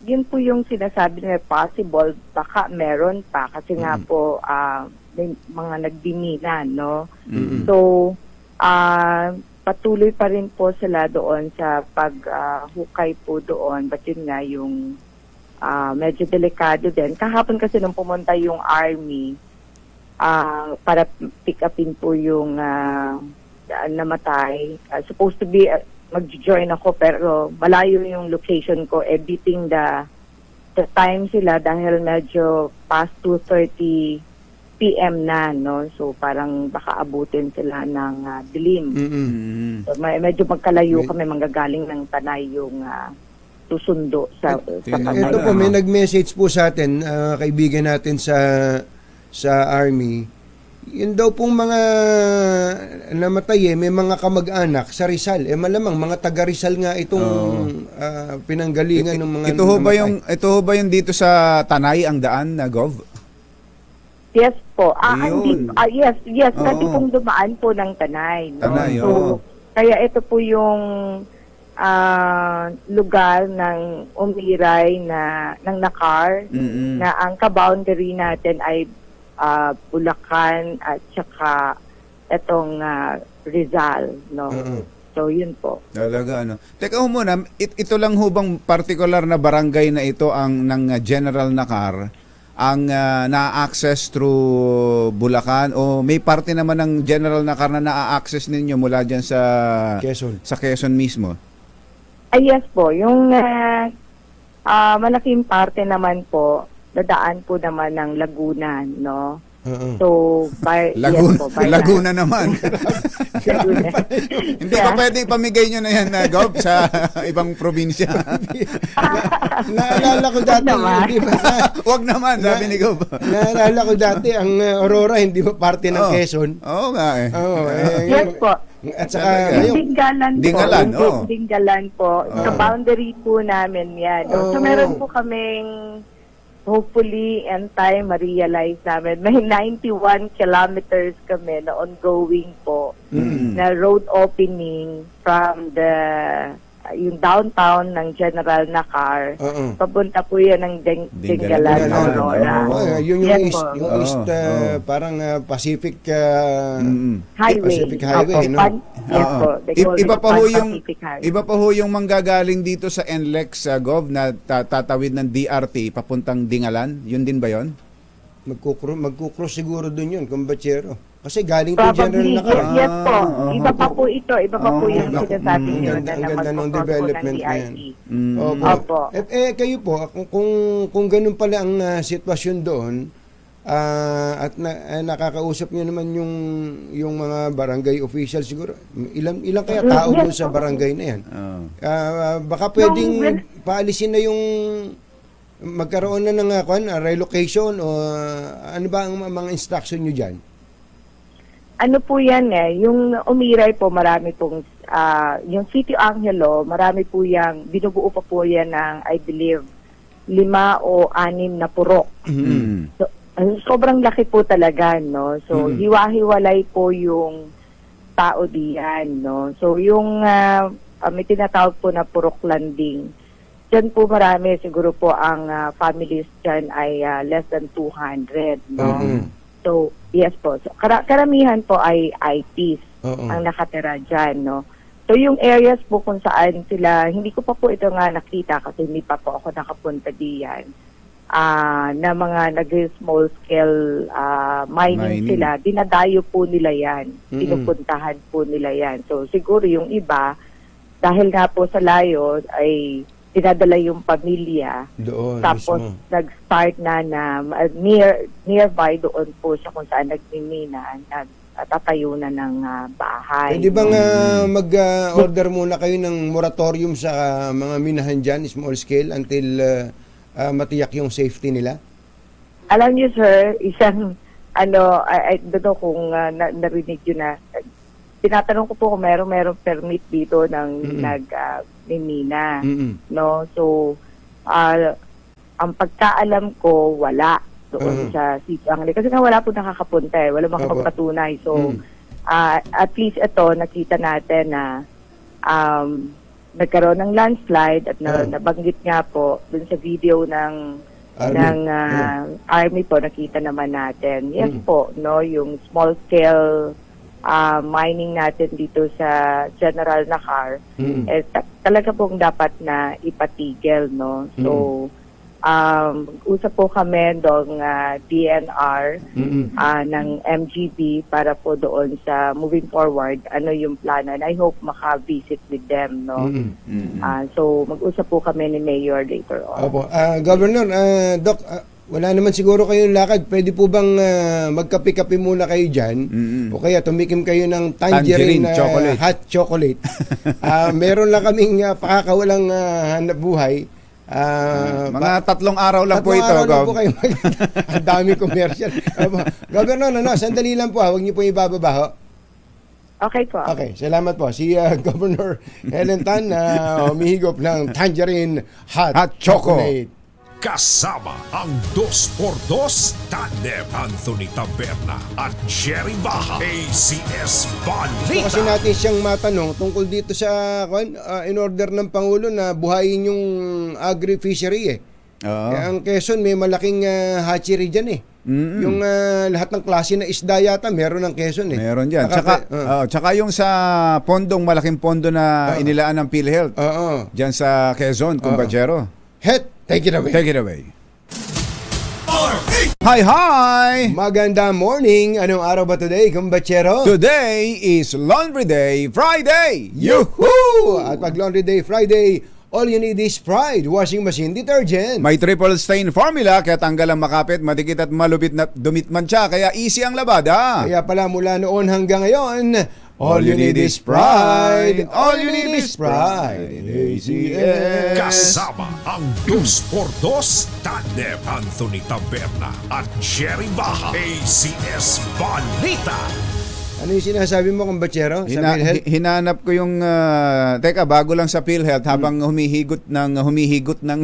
Speaker 6: yun po yung sinasabi na possible. Baka meron pa kasi nga po may mga nagdimina, no? So, patuloy pa rin po sila doon sa paghukay po doon. But yun nga yung medyo delikado din. Kahapon kasi nung pumunta yung army para pick upin po yung namatay. Supposed to be mag-join ako pero malayo yung location ko. Beating the time sila dahil medyo past 2:30 PM na, no? So parang baka abutin sila ng dilim. So medyo magkalayo kami, manggagaling ng Tanay yung susundo sa Tanay.
Speaker 1: Ito po, may nag-message po sa atin, kaibigan natin sa Army. Yun daw pong mga namatay may mga kamag-anak sa Rizal. Malamang mga taga Rizal nga itong pinanggalingan ng mga
Speaker 3: ito ho ba yung dito sa Tanay ang daan na Gov?
Speaker 6: Yes po. Yes. Kasi
Speaker 3: Oo.
Speaker 6: pong dumaan po ng Tanay. No?
Speaker 3: Tanay,
Speaker 6: so,
Speaker 3: oo.
Speaker 6: kaya ito po yung lugar ng umiray ng Nakar na ang ka-boundary natin ay Bulacan at saka itong Rizal. No? So, yun po.
Speaker 3: Talaga, ano. Teka ho muna, ito lang ho bang particular na barangay na ito ang ng General Nakar ang na-access through Bulacan o may parte naman ng General Nakar na na-access ninyo mula dyan sa Quezon mismo?
Speaker 6: Yes po. Yung malaking parte naman po, nadaan po naman ng Laguna, no? So,
Speaker 3: Laguna naman.
Speaker 6: Laguna.
Speaker 3: Hindi pa pwede ipamigay nyo na yan, Gov, sa ibang probinsya.
Speaker 1: Naalala ko dati,
Speaker 3: Wag naman, sabi ni Gov.
Speaker 1: Naalala ko dati, ang Aurora hindi ba parte ng Quezon?
Speaker 3: Oo nga eh.
Speaker 6: Yes po.
Speaker 1: At saka
Speaker 6: Dingalan po. Sa boundary po namin yan. So, meron po kaming hopefully in time ma-realize namin may 91 kilometers kami na ongoing po na road opening from yung downtown ng General Nakar. Papunta po yan ng Dingalan, Aurora.
Speaker 1: Yun yung east, parang Pacific
Speaker 6: Highway.
Speaker 1: Pacific Highway, no?
Speaker 6: Yes po.
Speaker 3: Iba pa ho yung manggagaling dito sa NLEX, Gov, na tatawid ng DRT papuntang Dingalan. Yun din ba yun?
Speaker 1: Magkukross siguro dun yun, kumbachero. Kasi galing to General Nakar.
Speaker 6: Yes po. Iba pa po ito. Iba pa po yung sinasabi nyo na
Speaker 1: ganda ng development na yan.
Speaker 6: Opo.
Speaker 1: Kayo po, kung ganun pala ang sitwasyon doon, at nakakausap nyo naman yung mga barangay officials siguro, ilang kaya tao doon sa barangay na yan? Baka pwedeng paalisin na yung magkaroon na ng relocation o ano ba ang mga instruction nyo dyan?
Speaker 6: Ano po yan yung umiray po marami pong, yung City Angelo, marami po yung, binubuo pa po yan ng, I believe, 5 o 6 na purok. So, sobrang laki po talaga, no? So, hiwa-hiwalay po yung tao diyan, no? So, yung may tinatawag po na purok landing. Diyan po marami, siguro po ang families dyan ay less than 200, no? So, yes po. So, karamihan po ay ITs
Speaker 1: Oo.
Speaker 6: ang nakatira dyan, no? So, yung areas po kung saan sila, hindi ko pa po ito nga nakita kasi hindi pa po ako nakapunta diyan, na mga nag-small scale mining sila, dinadayo po nila yan, pinupuntahan po nila yan. So, siguro yung iba, dahil nga po sa layo, ay dinadala yung pamilya.
Speaker 1: Doon
Speaker 6: Tapos
Speaker 1: mismo.
Speaker 6: nag-start na nearby doon po siya kung saan nagmimina, tatayo na ng bahay.
Speaker 1: Pwede bang mag-order muna kayo ng moratorium sa mga minahan dyan, small scale, until matiyak yung safety nila?
Speaker 6: Alam niyo, sir, isang, I don't know kung narinig yun na, tinatanong ko po kung merong permit dito ng nag-mimina. No? So, ang pagkaalam ko, wala doon sa City Angli. Kasi nga wala po nakakapunta Wala makapagpatunay. So, at least ito, nakita natin na nagkaroon ng landslide at nabanggit nga po dun sa video ng Army po, nakita naman natin. Yes po, no, yung small scale mining natin dito sa General Nakar, talaga pong dapat na ipatigil, no? So, usap po kami ng DNR ng MGB para po doon sa moving forward, ano yung plano. And I hope maka-visit with them, no? So, mag-usap po kami ni Mayor later on.
Speaker 1: Opo. Governor, Doc, wala naman siguro kayong lakad. Pwede po bang magkape-kape muna kayo dyan? O kaya tumikim kayo ng tangerine
Speaker 3: chocolate.
Speaker 1: Hot chocolate. Meron lang kaming pakakawalang hanap buhay.
Speaker 3: Mga 3 araw lang po ito.
Speaker 1: Araw lang po kayo ang dami commercial. Governor, sandali lang po. Huwag niyo po ibababa ho.
Speaker 6: Okay po.
Speaker 1: Okay, salamat po. Si Governor Helen Tan humihigop ng tangerine hot chocolate.
Speaker 2: Kasama ang 2x2 tandem Anthony Taberna at Jerry Baja, ACS
Speaker 1: Gusto
Speaker 2: Balita.
Speaker 1: kasi natin siyang matanong tungkol dito sa in order ng Pangulo na buhayin yung agri-fishery Kaya ang Quezon may malaking hatchery dyan Yung lahat ng klase na isda yata meron ng Quezon
Speaker 3: Meron dyan. Tsaka yung sa malaking pondo na inilaan ng PhilHealth. Dyan sa Quezon, Kumbachero.
Speaker 1: Take it away.
Speaker 3: Take it away. Hi!
Speaker 1: Magandang morning. Anong araw ba today, Kumbachero?
Speaker 3: Today is Laundry Day Friday!
Speaker 1: Yuhuu! At pag Laundry Day Friday, all you need is Pride Washing Machine Detergent.
Speaker 3: May triple stain formula kaya tanggal ang makapit, madikit at malupit na dumitmantsa kaya easy ang labada.
Speaker 1: Kaya pala mula noon hanggang ngayon, all you need is Pride. All you need is Pride. ACS.
Speaker 2: Kasama ang 2x2 tandem Anthony Taberna at Jerry Baja, ACS Balita.
Speaker 1: Ano yung sinasabi mo, Kumbachero? Sa PhilHealth?
Speaker 3: Hinanap ko yung teka, bago lang sa PhilHealth habang humihigot ng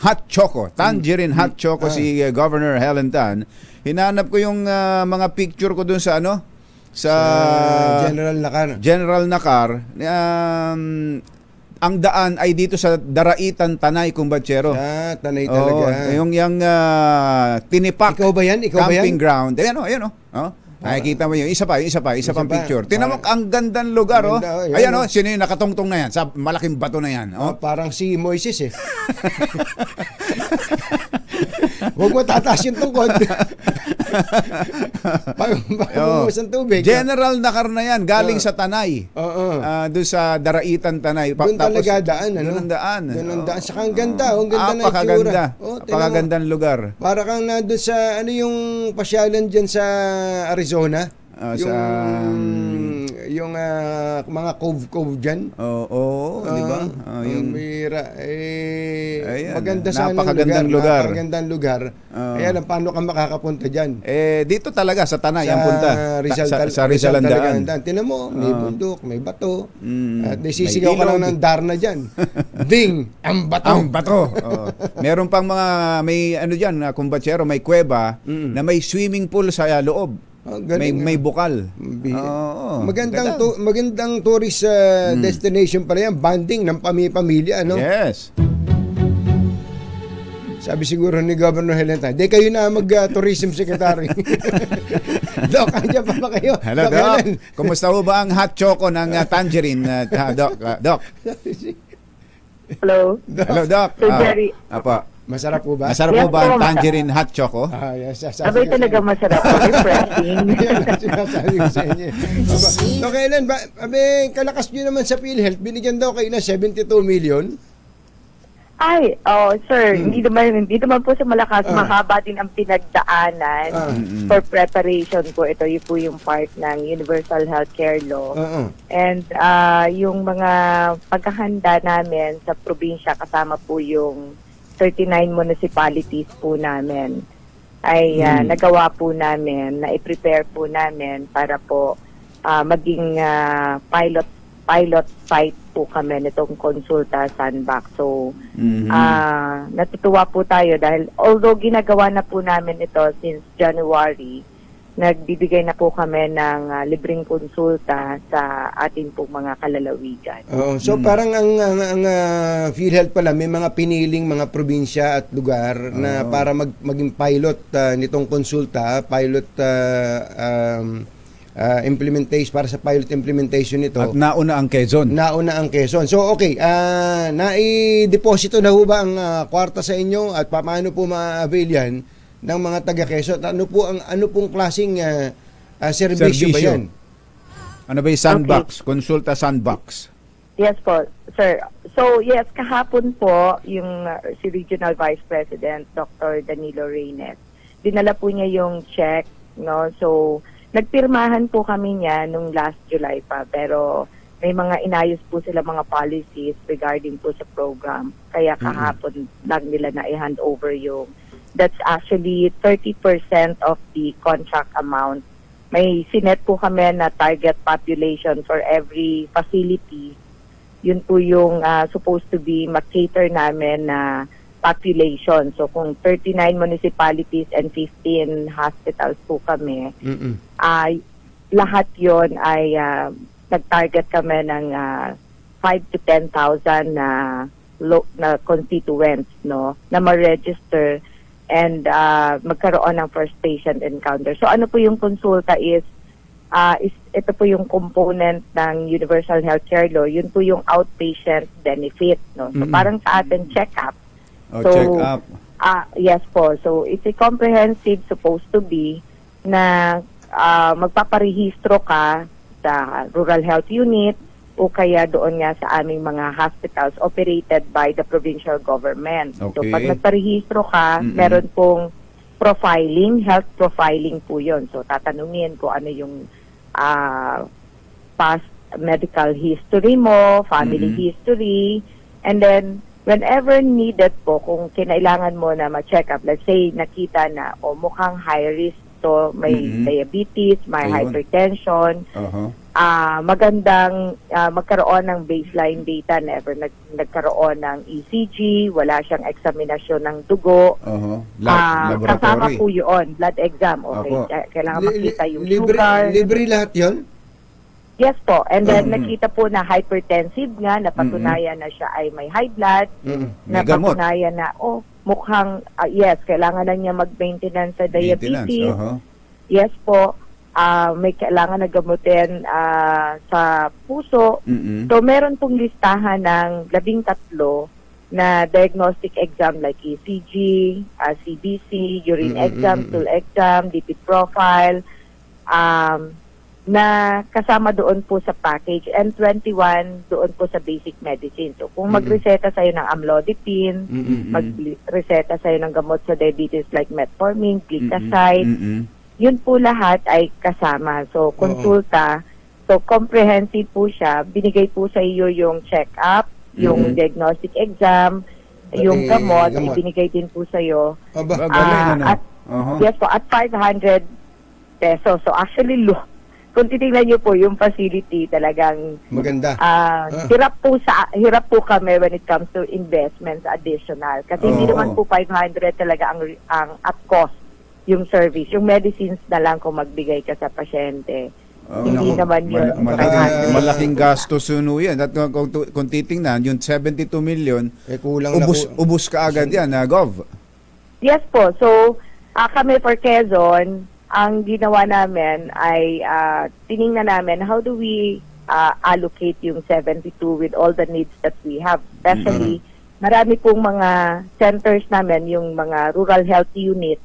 Speaker 3: hot choco, tangerine hot choco si Governor Helen Tan. Hinanap ko yung mga picture ko dun sa sa General Nakar. Ang daan ay dito sa Daraitan, Tanay, Kumbachero.
Speaker 1: Tanay talaga.
Speaker 3: Yung tinipak.
Speaker 1: Ikaw ba yan?
Speaker 3: Camping ground. Ayan o. Nakikita mo yun. Isa pang picture. Tinan mo, ang gandang lugar. Ayan sino yung nakatungtong na yan? Sa malaking bato na yan.
Speaker 1: Parang si Moises Huwag mo tataas yung tungkod. Pag-umus ang tubig.
Speaker 3: General Nakar na yan. Galing sa Tanay. Doon sa Daraitan, Tanay.
Speaker 1: Doon talaga daan.
Speaker 3: Doon ang daan.
Speaker 1: Saka ang ganda. Ang ganda na itsura.
Speaker 3: Napakagandang lugar.
Speaker 1: Para kang nandun sa, yung pasyalan dyan sa Arizona. Yung mga cove dyan.
Speaker 3: Di ba?
Speaker 1: Yung bira. Maganda sana
Speaker 3: napakagandang lugar.
Speaker 1: Napakagandang lugar. Kaya lang, paano ka makakapunta dyan?
Speaker 3: Dito talaga, sa Tanay ang punta. Sa Rizal ang daan.
Speaker 1: Tinan mo, may bundok, may bato. At sisigaw ka lang ng Darna dyan. Ding! Ang bato!
Speaker 3: Ang bato! Meron pang mga, may dyan, Kumbachero, may kuweba na may swimming pool sa loob. May bukal.
Speaker 1: Magandang tourist destination pala yan. Banding ng pamilya,
Speaker 3: Yes.
Speaker 1: Sabi siguro ni Governor Helenta, di kayo na mag-tourism secretary. Doc, andyan pa ba kayo?
Speaker 3: Hello, Doc. Kumusta ho ba ang hot choco ng Tangerine, Doc? Doc?
Speaker 6: Hello?
Speaker 3: Hello, Doc.
Speaker 6: So, Jerry,
Speaker 3: Apa.
Speaker 1: Masarap po ba?
Speaker 3: Masarap po ba ang Tangerine hot choco?
Speaker 1: Yes,
Speaker 6: abay talaga masarap. Refreshing.
Speaker 1: Sinasabi ko sa inyo. So, kailan ba? Kalakas nyo naman sa PhilHealth, binigyan daw kayo na 72 million.
Speaker 6: Ay, sir, hindi naman po sa malakas, mahaba din ang pinagdaanan for preparation po. Ito yun po yung part ng Universal Healthcare Law. And yung mga paghahanda namin sa probinsya, kasama po yung 39 municipalities po namin, ay nagawa po namin, na-prepare po namin para po maging pilot site po kami nitong Konsulta Sandbox. So, natutuwa po tayo dahil although ginagawa na po namin ito since January, nagbibigay na po kami ng libreng konsulta sa ating pong mga kalalawigan.
Speaker 1: So parang ang PhilHealth pala, may mga piniling mga probinsya at lugar na para maging pilot nitong konsulta, pilot implementation, para sa pilot implementation nito.
Speaker 3: At nauna ang Quezon.
Speaker 1: So okay, nai-deposito na ho ba ang kwarta sa inyo at paano po ma-avail yan ng mga taga Quezon? Ano pong klaseng serbisyo ba yan?
Speaker 3: Ano ba yung Sandbox? Okay. Konsulta Sandbox.
Speaker 6: Yes po, sir. So yes, kahapon po yung si Regional Vice President Dr. Danilo Reynes, dinala po niya yung check, no? So nagpirmahan po kami niya nung last July pa, pero may mga inayos po sila mga policies regarding po sa program. Kaya kahapon lang nila na i-hand over yung, that's actually 30% of the contract amount. May sinet po kami na target population for every facility. Yun po yung supposed to be mag-cater namin na population. So kung 39 municipalities and 15 hospitals po kami, lahat yon ay nag-target kami ng 5 to 10,000 na constituents, no, na ma-register and magkaroon ng first patient encounter. So ano po yung konsulta is ito po yung component ng Universal Healthcare Law. Yun po yung outpatient benefit, no. So parang sa atin check-up. So,
Speaker 3: check up.
Speaker 6: Yes po. So, it's a comprehensive supposed to be na magpaparehistro ka sa rural health unit o kaya doon nga sa aming mga hospitals operated by the provincial government.
Speaker 3: Okay.
Speaker 6: So, pag nagparehistro ka, meron pong profiling, health profiling po yun. So, tatanungin ko ano yung past medical history mo, family history, and then whenever needed po, kung kinailangan mo na ma-check up, let's say nakita na mukhang high risk to, may diabetes, may hypertension, magandang magkaroon ng baseline data, never nagkaroon ng ECG, wala siyang examinasyon ng dugo. Kasama po yun, blood exam, okay. Kailangan makita yung sugar.
Speaker 1: Libre lahat yun?
Speaker 6: Yes po. And then nakita po na hypertensive nga, napatunayan na siya ay may high blood, napatunayan na, mukhang, yes, kailangan na niya mag-maintenance sa diabetes. Yes po. May kailangan na gamutin sa puso. So, meron pong listahan ng 13 na diagnostic exam like ECG, CBC, urine exam, stool exam, lipid profile, na kasama doon po sa package, and 21 doon po sa basic medicine. So kung magreseta sa'yo ng amlodipine, magreseta sa'yo ng gamot sa diabetes like metformin, gliclazide, yun po lahat ay kasama. So konsulta, so comprehensive po siya, binigay po sa iyo yung check-up, yung diagnostic exam, yung gamot, ibinigay din po sa iyo. Yes po, at 500 pesos. So actually, kung titingnan niyo po yung facility, talagang
Speaker 1: maganda.
Speaker 6: Hirap po kami when it comes to investments additional. Kasi hindi naman po 500 talaga ang at cost yung service. Yung medicines na lang kung magbigay ka sa pasyente. Hindi naman yun.
Speaker 3: Malaking gastos yun yan. At kung titingnan, yung 72 million,
Speaker 1: kulang
Speaker 3: ubus ka agad yan, Gov.
Speaker 6: Yes po. So, kami for Quezon, ang ginawa namin ay tiningnan namin how do we allocate yung 72 with all the needs that we have. Especially, marami pong mga centers namin, yung mga rural health unit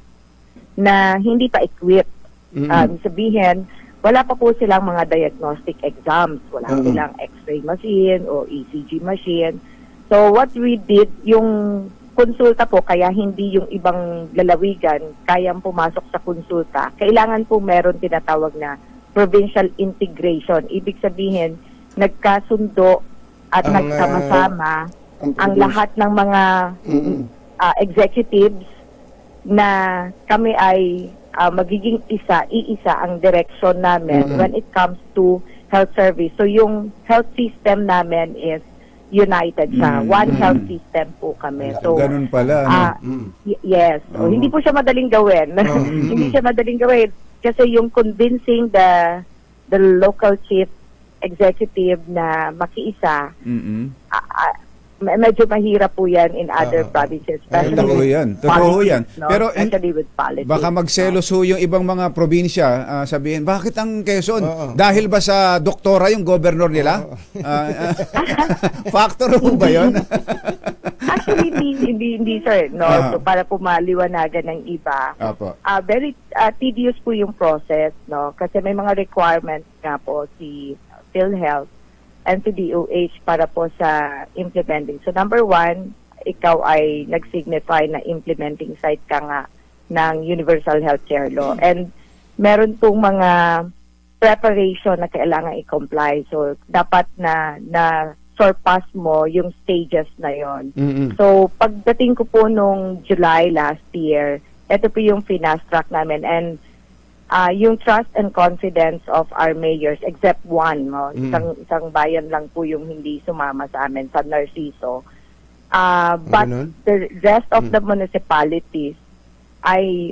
Speaker 6: na hindi pa equipped. Sabihin, wala pa po silang mga diagnostic exams. Wala silang x-ray machine o ECG machine. So, what we did, yung konsulta po, kaya hindi yung ibang lalawigan kayang pumasok sa konsulta. Kailangan po meron tinatawag na provincial integration. Ibig sabihin, nagkasundo at nagsama-sama ang lahat ng mga executives na kami ay magiging iisa ang direction namin when it comes to health service. So yung health system namin is united siya. One health system po kami. So,
Speaker 3: ganun pala.
Speaker 6: Yes. So, hindi po siya madaling gawin. Hindi siya madaling gawin. Kasi yung convincing the local chief executive na makiisa, medyo mahirap po yan in other provinces.
Speaker 3: Totoo yan. Totoo yan.
Speaker 6: No?
Speaker 3: Pero
Speaker 6: especially with politics.
Speaker 3: baka magselos ho yung ibang mga probinsya, sabihin, bakit ang Quezon? Dahil ba sa doktora yung governor nila? Factor ho ba yun?
Speaker 6: Actually, hindi sir. No? So, para po maliwanagan ng iba. Very tedious po yung process. No? Kasi may mga requirements nga po si PhilHealth and to DOH para po sa implementing. So number one, ikaw ay nag-signify na implementing site ka nga ng Universal Healthcare Law. And meron pong mga preparation na kailangan i-comply. So dapat na surpass mo yung stages na yon. So pagdating ko po nung July last year, ito po yung finast track namin. And yung trust and confidence of our mayors, except one, no? Isang bayan lang po yung hindi sumama sa amin, sa Narciso. But the rest of the municipalities ay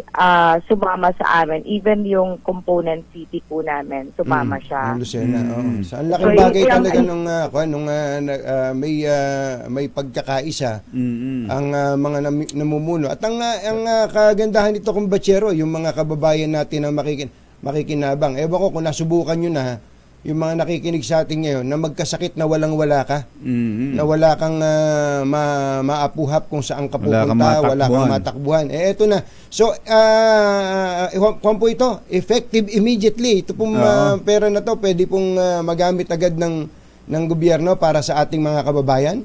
Speaker 6: sumama sa amin. Even yung component city po namin, sumama siya.
Speaker 1: Lucena, So, ang laking bagay talaga nung may pagkakaisa ang mga namumuno. At ang kagandahan nito kung Bachero, yung mga kababayan natin ang makikinabang. Ewan ko kung nasubukan nyo na yung mga nakikinig sa atin ngayon na magkasakit na walang-wala ka, na wala kang maapuhap kung saan ka pupunta, wala kang matakbuhan. Eto na. So, kung po ito, effective immediately. Ito pong pera na to, pwede pong magamit agad ng gobyerno para sa ating mga kababayan?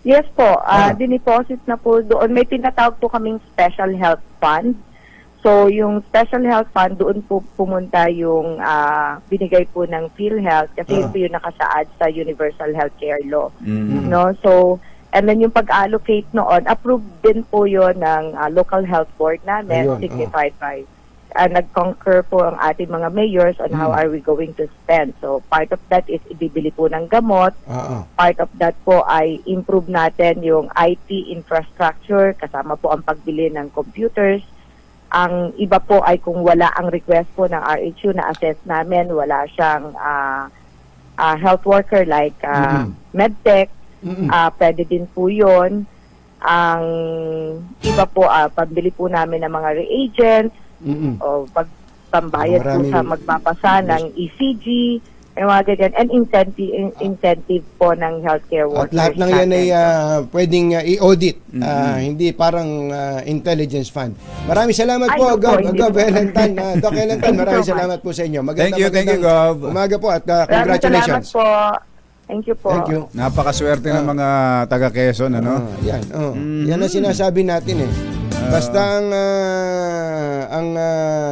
Speaker 6: Yes po. Diniposit na po doon. May tinatawag po kaming Special Health Fund. So, yung Special Health Fund, doon po pumunta yung binigay po ng PhilHealth kasi yun po yung nakasaad sa Universal Healthcare Law. No? So, and then yung pag-allocate noon, approved din po yun ng local health board namin, signified by. Nag-concur po ang ating mga mayors on how are we going to spend. So, part of that is ibibili po ng gamot. Part of that po ay improve natin yung IT infrastructure, kasama po ang pagbili ng computers. Ang iba po ay kung wala ang request po ng RHU na assess namin, wala siyang health worker like medtech, pwede din po yun. Ang iba po, pambili po namin ng mga reagents, o pagpambayad po sa magpapasa ng ECG, yung mga ganyan, and incentive po ng healthcare workers.
Speaker 1: At lahat ng yan ay pwedeng i-audit, hindi parang intelligence fund. Maraming salamat po, Gov. Elentan. Doc Elentan, maraming salamat po sa inyo.
Speaker 3: Thank you, Gov.
Speaker 1: Umaga po at congratulations.
Speaker 6: Salamat po. Thank you po.
Speaker 1: Thank you.
Speaker 3: Napakaswerte ng mga taga Quezon, ano?
Speaker 1: Yan, yan ang sinasabi natin eh. Basta ang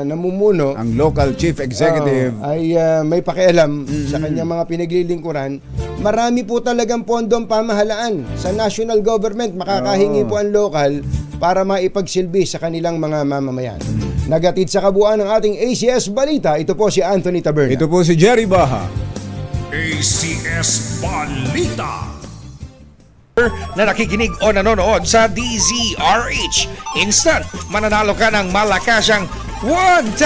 Speaker 1: namumuno,
Speaker 3: ang local chief executive
Speaker 1: ay may pakialam sa kanyang mga pinaglilingkuran, marami po talagang pondong pamahalaan sa national government. Makakahingi po ang local para maipagsilbi sa kanilang mga mamamayan. Nagatid sa kabuuan ng ating ACS Balita, ito po si Anthony Taberna.
Speaker 3: Ito po si Jerry Baha.
Speaker 2: ACS Balita.
Speaker 7: Na nakikinig o nanonood sa DZRH. Instant, mananalo ka ng malakashang 1,000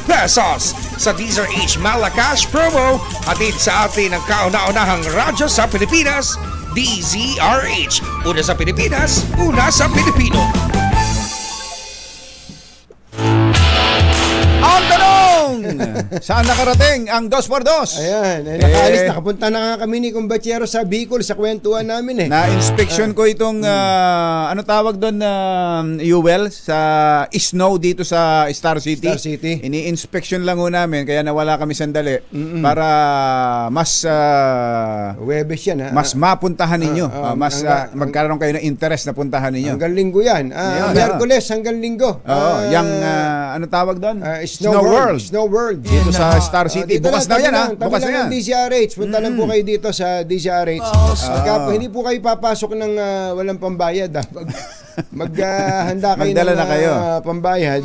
Speaker 7: pesos sa DZRH Malakash promo. Hatid sa atin ang kauna-unahang radyo sa Pilipinas, DZRH. Una sa Pilipinas, una sa Pilipino.
Speaker 3: Saan nakarating ang 2x2?
Speaker 1: Ayan, nakaalis, nakapunta na nga kami ni Kumbachero sa Bicol sa kwentuhan namin eh.
Speaker 3: Na-inspection ko itong, ano tawag doon, Yuwel, sa snow dito sa Star City.
Speaker 1: Star City.
Speaker 3: Ini-inspection lang ho namin, kaya nawala kami sandali para mas
Speaker 1: Webes yan ha.
Speaker 3: mas mapuntahan ninyo. Mas magkaroon kayo ng interest na puntahan ninyo.
Speaker 1: Hanggang linggo yan. Miyerkules hanggang linggo.
Speaker 3: Yung, ano tawag doon?
Speaker 1: Snow World. Snow World.
Speaker 3: Dito sa Star City.
Speaker 1: Dito
Speaker 3: Bukas na yan ha. Bukas na yan.
Speaker 1: DZRH. Punta lang po kayo dito sa DZRH. Pagka hindi po kayo papasok ng walang pambayad ha. Maghanda kayo
Speaker 3: Magdala
Speaker 1: ng
Speaker 3: na kayo.
Speaker 1: Pambayad.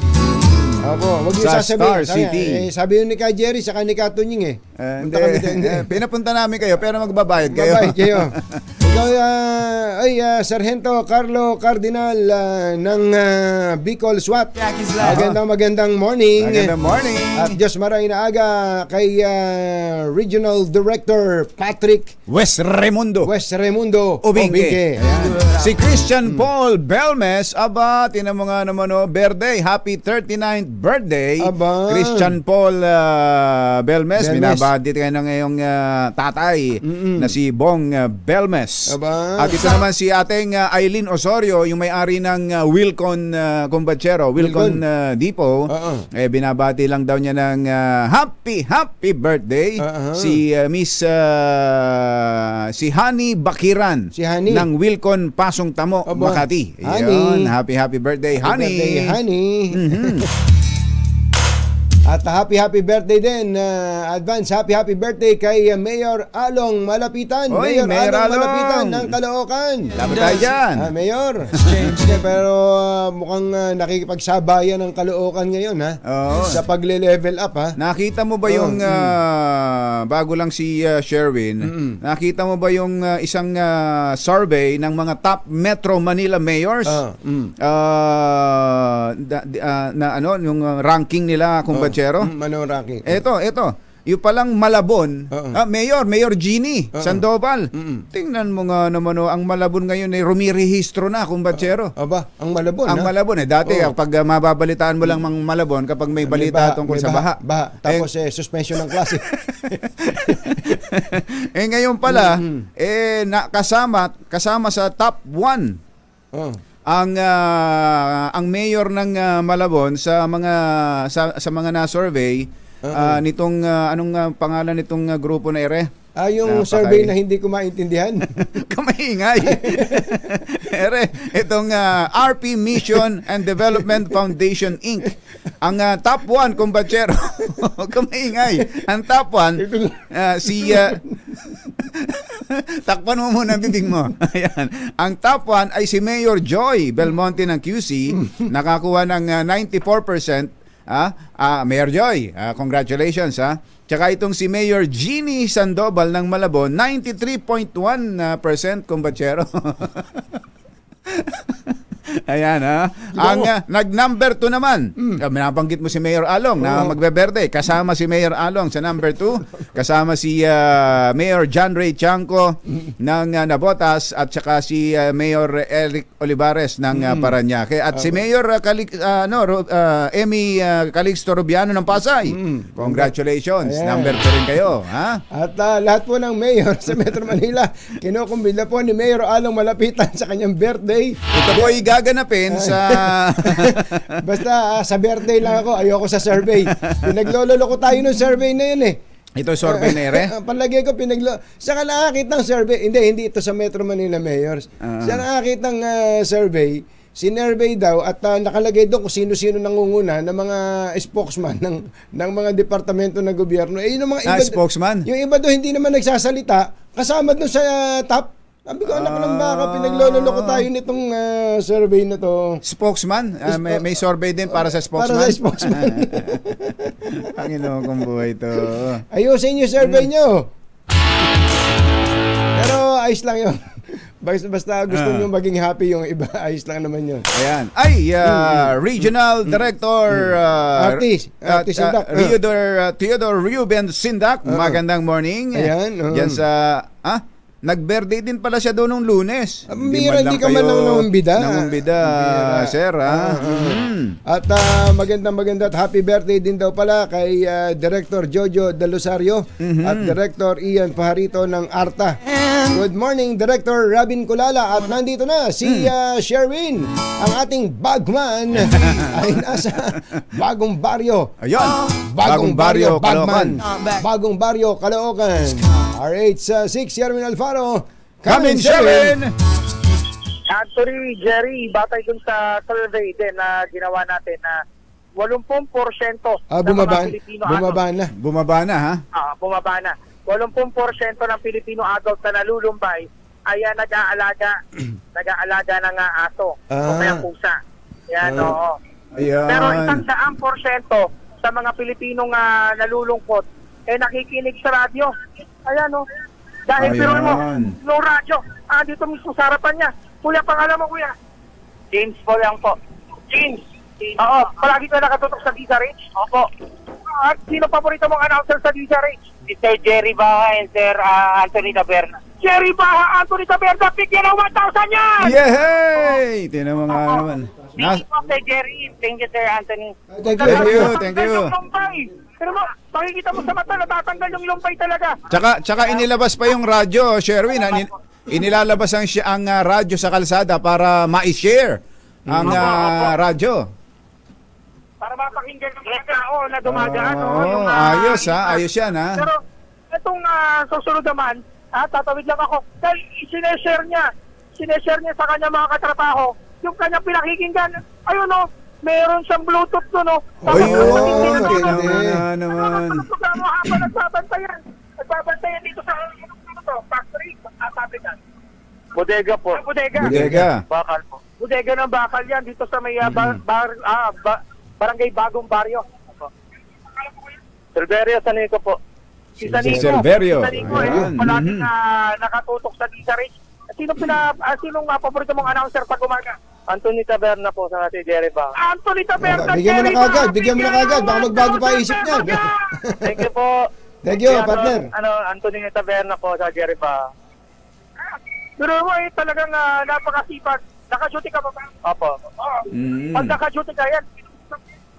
Speaker 1: Opo, wag niyo
Speaker 3: Sa
Speaker 1: sasabihin.
Speaker 3: Star City.
Speaker 1: Sabi yun ni Ka Jerry, saka ni Ka Tunying eh. Punta kami doon.
Speaker 3: Pinapunta namin kayo, pero magbabayad kayo.
Speaker 1: Magbabayad kayo. Ikaw, Sargento Carlo Cardinal ng Bicol SWAT. Magandang morning.
Speaker 3: Magandang morning.
Speaker 1: At Diyos maray na aga kay Regional Director Patrick
Speaker 3: West Raimundo
Speaker 1: Ubingke.
Speaker 3: Si Christian Paul Belmes, aba, tinan mo nga naman birthday, happy 39th birthday.
Speaker 1: Aba.
Speaker 3: Christian Paul Belmes, binabati kayo ng iyong tatay na si Bong Belmes.
Speaker 1: Aba.
Speaker 3: At ito naman si ating Eileen Osorio, yung may-ari ng Wilcon Combachero, Wilcon Depot. Binabati lang daw niya ng happy birthday si Miss si Hani Bakiran ng Wilcon Pasong Tamo, Makati. Ayun, happy birthday, Hani.
Speaker 1: At happy birthday din, advance happy birthday kay Mayor Along Malapitan.
Speaker 3: Oy, Mayor Along
Speaker 1: Malapitan ng Caloocan.
Speaker 3: Lapit tayo dyan.
Speaker 1: Mayor. Pero mukhang nakikipagsabayan ng Caloocan ngayon ha. Sa pagle-level up ha.
Speaker 3: Nakita mo ba yung bago lang si Sherwin, nakita mo ba yung isang survey ng mga top Metro Manila mayors? Na ano, yung ranking nila kung
Speaker 1: Manong ranking.
Speaker 3: Ito. Yung palang Malabon, Mayor Gini Sandoval. Tingnan mo nga naman ang Malabon ngayon ay rumirehistro na kung batsero.
Speaker 1: Ang Malabon.
Speaker 3: Ang Malabon dati kapag mababalitaan mo lang mang Malabon kapag may balita tungkol sa baha.
Speaker 1: Tapos suspension ng klase.
Speaker 3: Ngayon pala kasama sa top 1. Ang mayor ng Malabon sa mga na-survey nitong anong pangalan nitong grupo na ere?
Speaker 1: Yung survey na hindi ko maintindihan.
Speaker 3: Kamaingay. Itong RP Mission and Development Foundation Inc. Ang top 1 kumbachero. Kamaingay. Ang top 1 si takpan mo muna ang bibig mo. Ayan. Ang top 1 ay si Mayor Joy Belmonte ng QC, nakakuha ng 94%. Mayor Joy, congratulations ha. Tsaka itong si Mayor Gini Sandoval ng Malabon, 93.1% kumbachero. Ayan Ang nag-number 2 naman, nabanggit mo si Mayor Along na magbeberde. Kasama si Mayor Along sa number 2. Kasama si Mayor John Ray Chanco ng Nabotas at saka si Mayor Eric Olivares ng Parañaque. At si Mayor Emmy Calixto Rubiano ng Pasay. Congratulations. Number 2 rin kayo.
Speaker 1: At lahat po ng mayor sa Metro Manila, kinukumbida po ni Mayor Along Malapitan sa kanyang birthday.
Speaker 3: Ito po ay gaganapin sa
Speaker 1: basta sa birthday lang ako, ayoko sa survey. Pinagloloko tayo ng survey na yun eh.
Speaker 3: Ito survey na ere?
Speaker 1: Palagay ko saka nakakita ng survey. Hindi ito sa Metro Manila Mayors. Saka nakakita ng survey. Sinurvey daw at nakalagay doon kung sino-sino nangunguna ng mga spokesman ng mga departamento ng gobyerno. Yun ang mga iba,
Speaker 3: spokesman?
Speaker 1: Yung iba doon hindi naman nagsasalita. Kasama doon sa top. Sabi ko, anak ng baka, pinagloloko tayo nitong survey na to.
Speaker 3: Spokesman? May survey din para sa spokesman?
Speaker 1: Para sa spokesman.
Speaker 3: Panginoon kong buhay to.
Speaker 1: Ayusin yung survey nyo. Pero ayos lang yun. Basta gusto nyo maging happy yung iba, ayos lang naman yun.
Speaker 3: Ayan. Regional Director
Speaker 1: Sindak.
Speaker 3: Theodore Ruben Sindak. Magandang morning.
Speaker 1: Ayan.
Speaker 3: Diyan sa nag-birthday din pala siya doon nung Lunes.
Speaker 1: Bira, hindi ka man lang nangumbida.
Speaker 3: Nangumbida, sir.
Speaker 1: At maganda at happy birthday din daw pala kay Director Jojo Del Rosario at Director Ian Pajarito ng ARTA. Good morning, Director Robin Kulala. At nandito na si Sherwin, ang ating bagman ay nasa Bagong Baryo.
Speaker 3: Ayun,
Speaker 1: Bagong Baryo,
Speaker 3: Caloocan.
Speaker 1: Bagong Baryo, Caloocan. RH6, Sherwin Alfaro.
Speaker 3: Come in, Sherwin!
Speaker 8: Actually, Jerry, batay dun sa survey din na ginawa natin na 80%
Speaker 1: Bumaba,
Speaker 8: ng mga Pilipino
Speaker 3: Bumaba na, ha?
Speaker 8: bumaba na. 80% ng Pilipino adult na nalulumbay ay nag-aalaga ng aso o kaya pusa. Yan, oo.
Speaker 3: Ayan.
Speaker 8: Pero 100% sa mga Pilipinong nalulungkot nakikinig sa radyo. Ayan, oh. Dahil pero mo, no radyo. Dito mismo sa harapan niya. Kuya, pangalan mo, kuya? James po lang po. James? Oo. Palagi ka nakatutok sa DZRH? Opo. At sino paborito mong announcer sa DZRH? Si Sir Jerry Baha and Sir Anthony Taberna. Jerry Baha, Anthony Taberna, bigyan ng 1,000 yan!
Speaker 3: Yay! Tinan mo nga naman.
Speaker 8: Thank you po, Sir Jerry. Thank you, Sir Anthony.
Speaker 3: Thank you.
Speaker 8: Pero mo, makikita mo sa mata, natatanggal yung lumpay talaga.
Speaker 3: Tsaka inilabas pa yung radyo, Sherwin. Inilalabas ang radyo sa kalsada para ma-share ang radyo.
Speaker 8: Para mapakinggan ng mga tao na dumadaan.
Speaker 3: Ayos yan, ha?
Speaker 8: Pero itong susunod naman, tatawid lang ako. Dahil sineshare niya sa kanya mga katrabaho, yung kanya pinakikinggan. Ayun, no? Meron siyang Bluetooth doon, no?
Speaker 3: Ayun, naman.
Speaker 8: Nagbabantayan dito sa factory, pabrikan. Bodega po.
Speaker 3: Bodega.
Speaker 8: Bakal po. Bodega ng bakal yan dito sa may Barangay Bagong Baryo. Silverio Sanico po. Si
Speaker 3: Silverio.
Speaker 8: Palaging nakatutok sa DZRH. Sinong paborito mong announcer pag umaga? Anthony Taberna po sa si Jerry Baha. Anthony Taberna!
Speaker 1: Bigyan mo na kagad. Baka magbago pa isip niya.
Speaker 8: Thank you po.
Speaker 1: Thank you, partner.
Speaker 8: Anthony Taberna po sa Jerry Baha. Pero mo talagang napakasipag. Naka-duty ka ba ba? Opo. Pag naka-duty ka yan,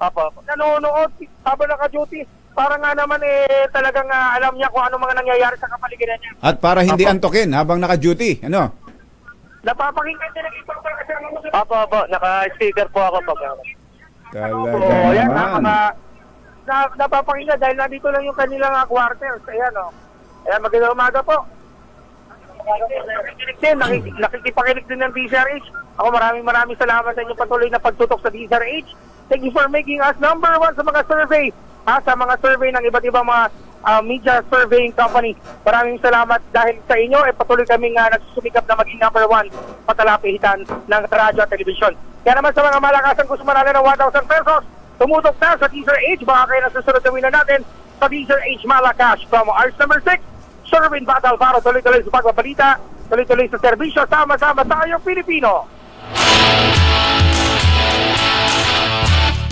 Speaker 8: Opo. Nanonood habang naka-duty. Para nga naman talagang alam niya kung ano mga nangyayari sa kapaligiran niya.
Speaker 3: At para hindi antokin habang naka-duty, ano?
Speaker 8: Napapakinggan din ang ibang mga Opo. Naka-speaker po ako pag
Speaker 3: Talaga
Speaker 8: yan,
Speaker 3: naman.
Speaker 8: napapakinggan dahil nandito lang yung kanilang quarters. Ayan, o. Ayan, magandang umaga po. Nakikipakinig din ng DZRH. Ako maraming salamat sa inyong patuloy na pagtutok sa DZRH. Thank you for making us number 1 sa mga survey. Sa mga survey ng iba't ibang mga media surveying company. Maraming salamat dahil sa inyo patuloy kaming nagsusumikap na maging number 1 patalapihitan ng radyo at telebisyon. Kaya naman sa mga malakasan gusto manalo ng 1,000 pesos, tumutok na sa DZRH. Baka kayo nasusunod na winner natin sa DZRH Malacash from Arts number 6. Sherwin Batal Alfaro, tuloy-tuloy sa pagbabalita, tuloy-tuloy sa serbisyo, sama-sama tayong Pilipino.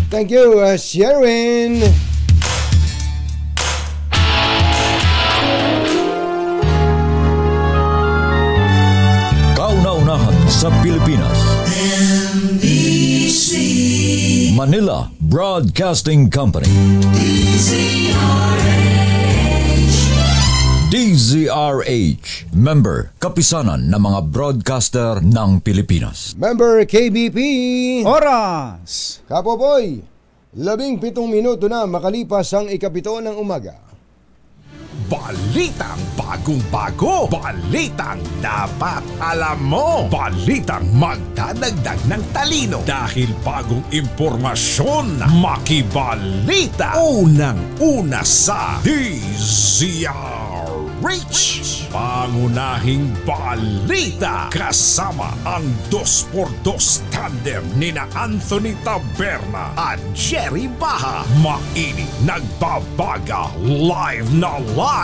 Speaker 1: Thank you, Sherwin.
Speaker 9: Kauna-unahan sa Pilipinas. NBC Manila Broadcasting Company. DZRH, member, kapisanan ng mga broadcaster ng Pilipinas.
Speaker 1: Member KBP.
Speaker 3: Oras!
Speaker 1: Kapopoy, 17 minuto na makalipas ang 7 ng umaga.
Speaker 2: Balitang bagong-bago. Balitang dapat alam mo. Balitang magdadagdag ng talino. Dahil bagong impormasyon, makibalita. Unang-una sa DZRH. Pangunahing balita. Kasama ang 2x2 tandem nina Anthony Taberna at Jerry Baha. Mainit nagbabaga live na live.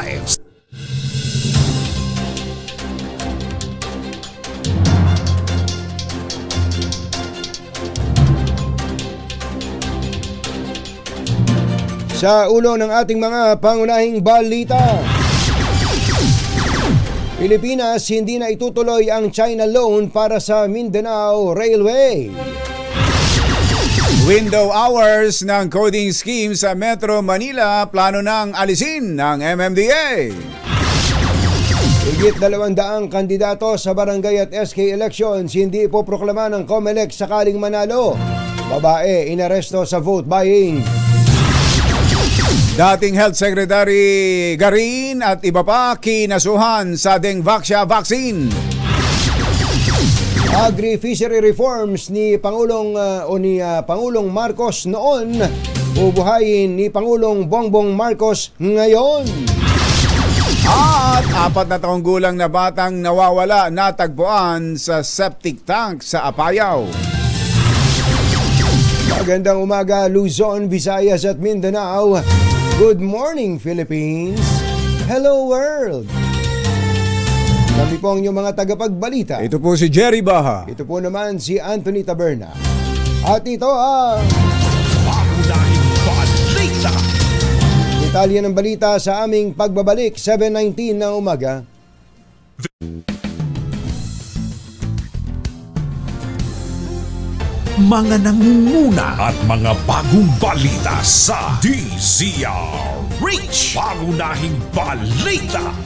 Speaker 1: Sa ulo ng ating mga pangunahing balita, Pilipinas, hindi na itutuloy ang China loan para sa Mindanao Railway.
Speaker 3: Window hours ng coding scheme sa Metro Manila, plano nang alisin ng MMDA.
Speaker 1: Higit 200 kandidato sa barangay at SK elections hindi ipoproklama ng COMELEC sakaling manalo. Babae inaresto sa vote buying.
Speaker 3: Dating Health Secretary Garin at iba pa kinasuhan sa Dengvaxia vaccine.
Speaker 1: Agri-fishery reforms ni Pangulong Pangulong Marcos noon, bubuhayin ni Pangulong Bongbong Marcos ngayon.
Speaker 3: At 4 na taong gulang na batang nawawala natagpuan sa septic tank sa Apayao.
Speaker 1: Magandang umaga Luzon, Visayas at Mindanao. Good morning Philippines. Hello world. Kami po ang inyong mga tagapagbalita.
Speaker 3: Ito po si Jerry Baha.
Speaker 1: Ito po naman si Anthony Taberna. At ito ang
Speaker 2: Pangunahing balita.
Speaker 1: detalye ng balita sa aming pagbabalik 7:19 na umaga.
Speaker 2: Mga nangunguna at mga bagong balita sa DZRH. Pangunahing balita.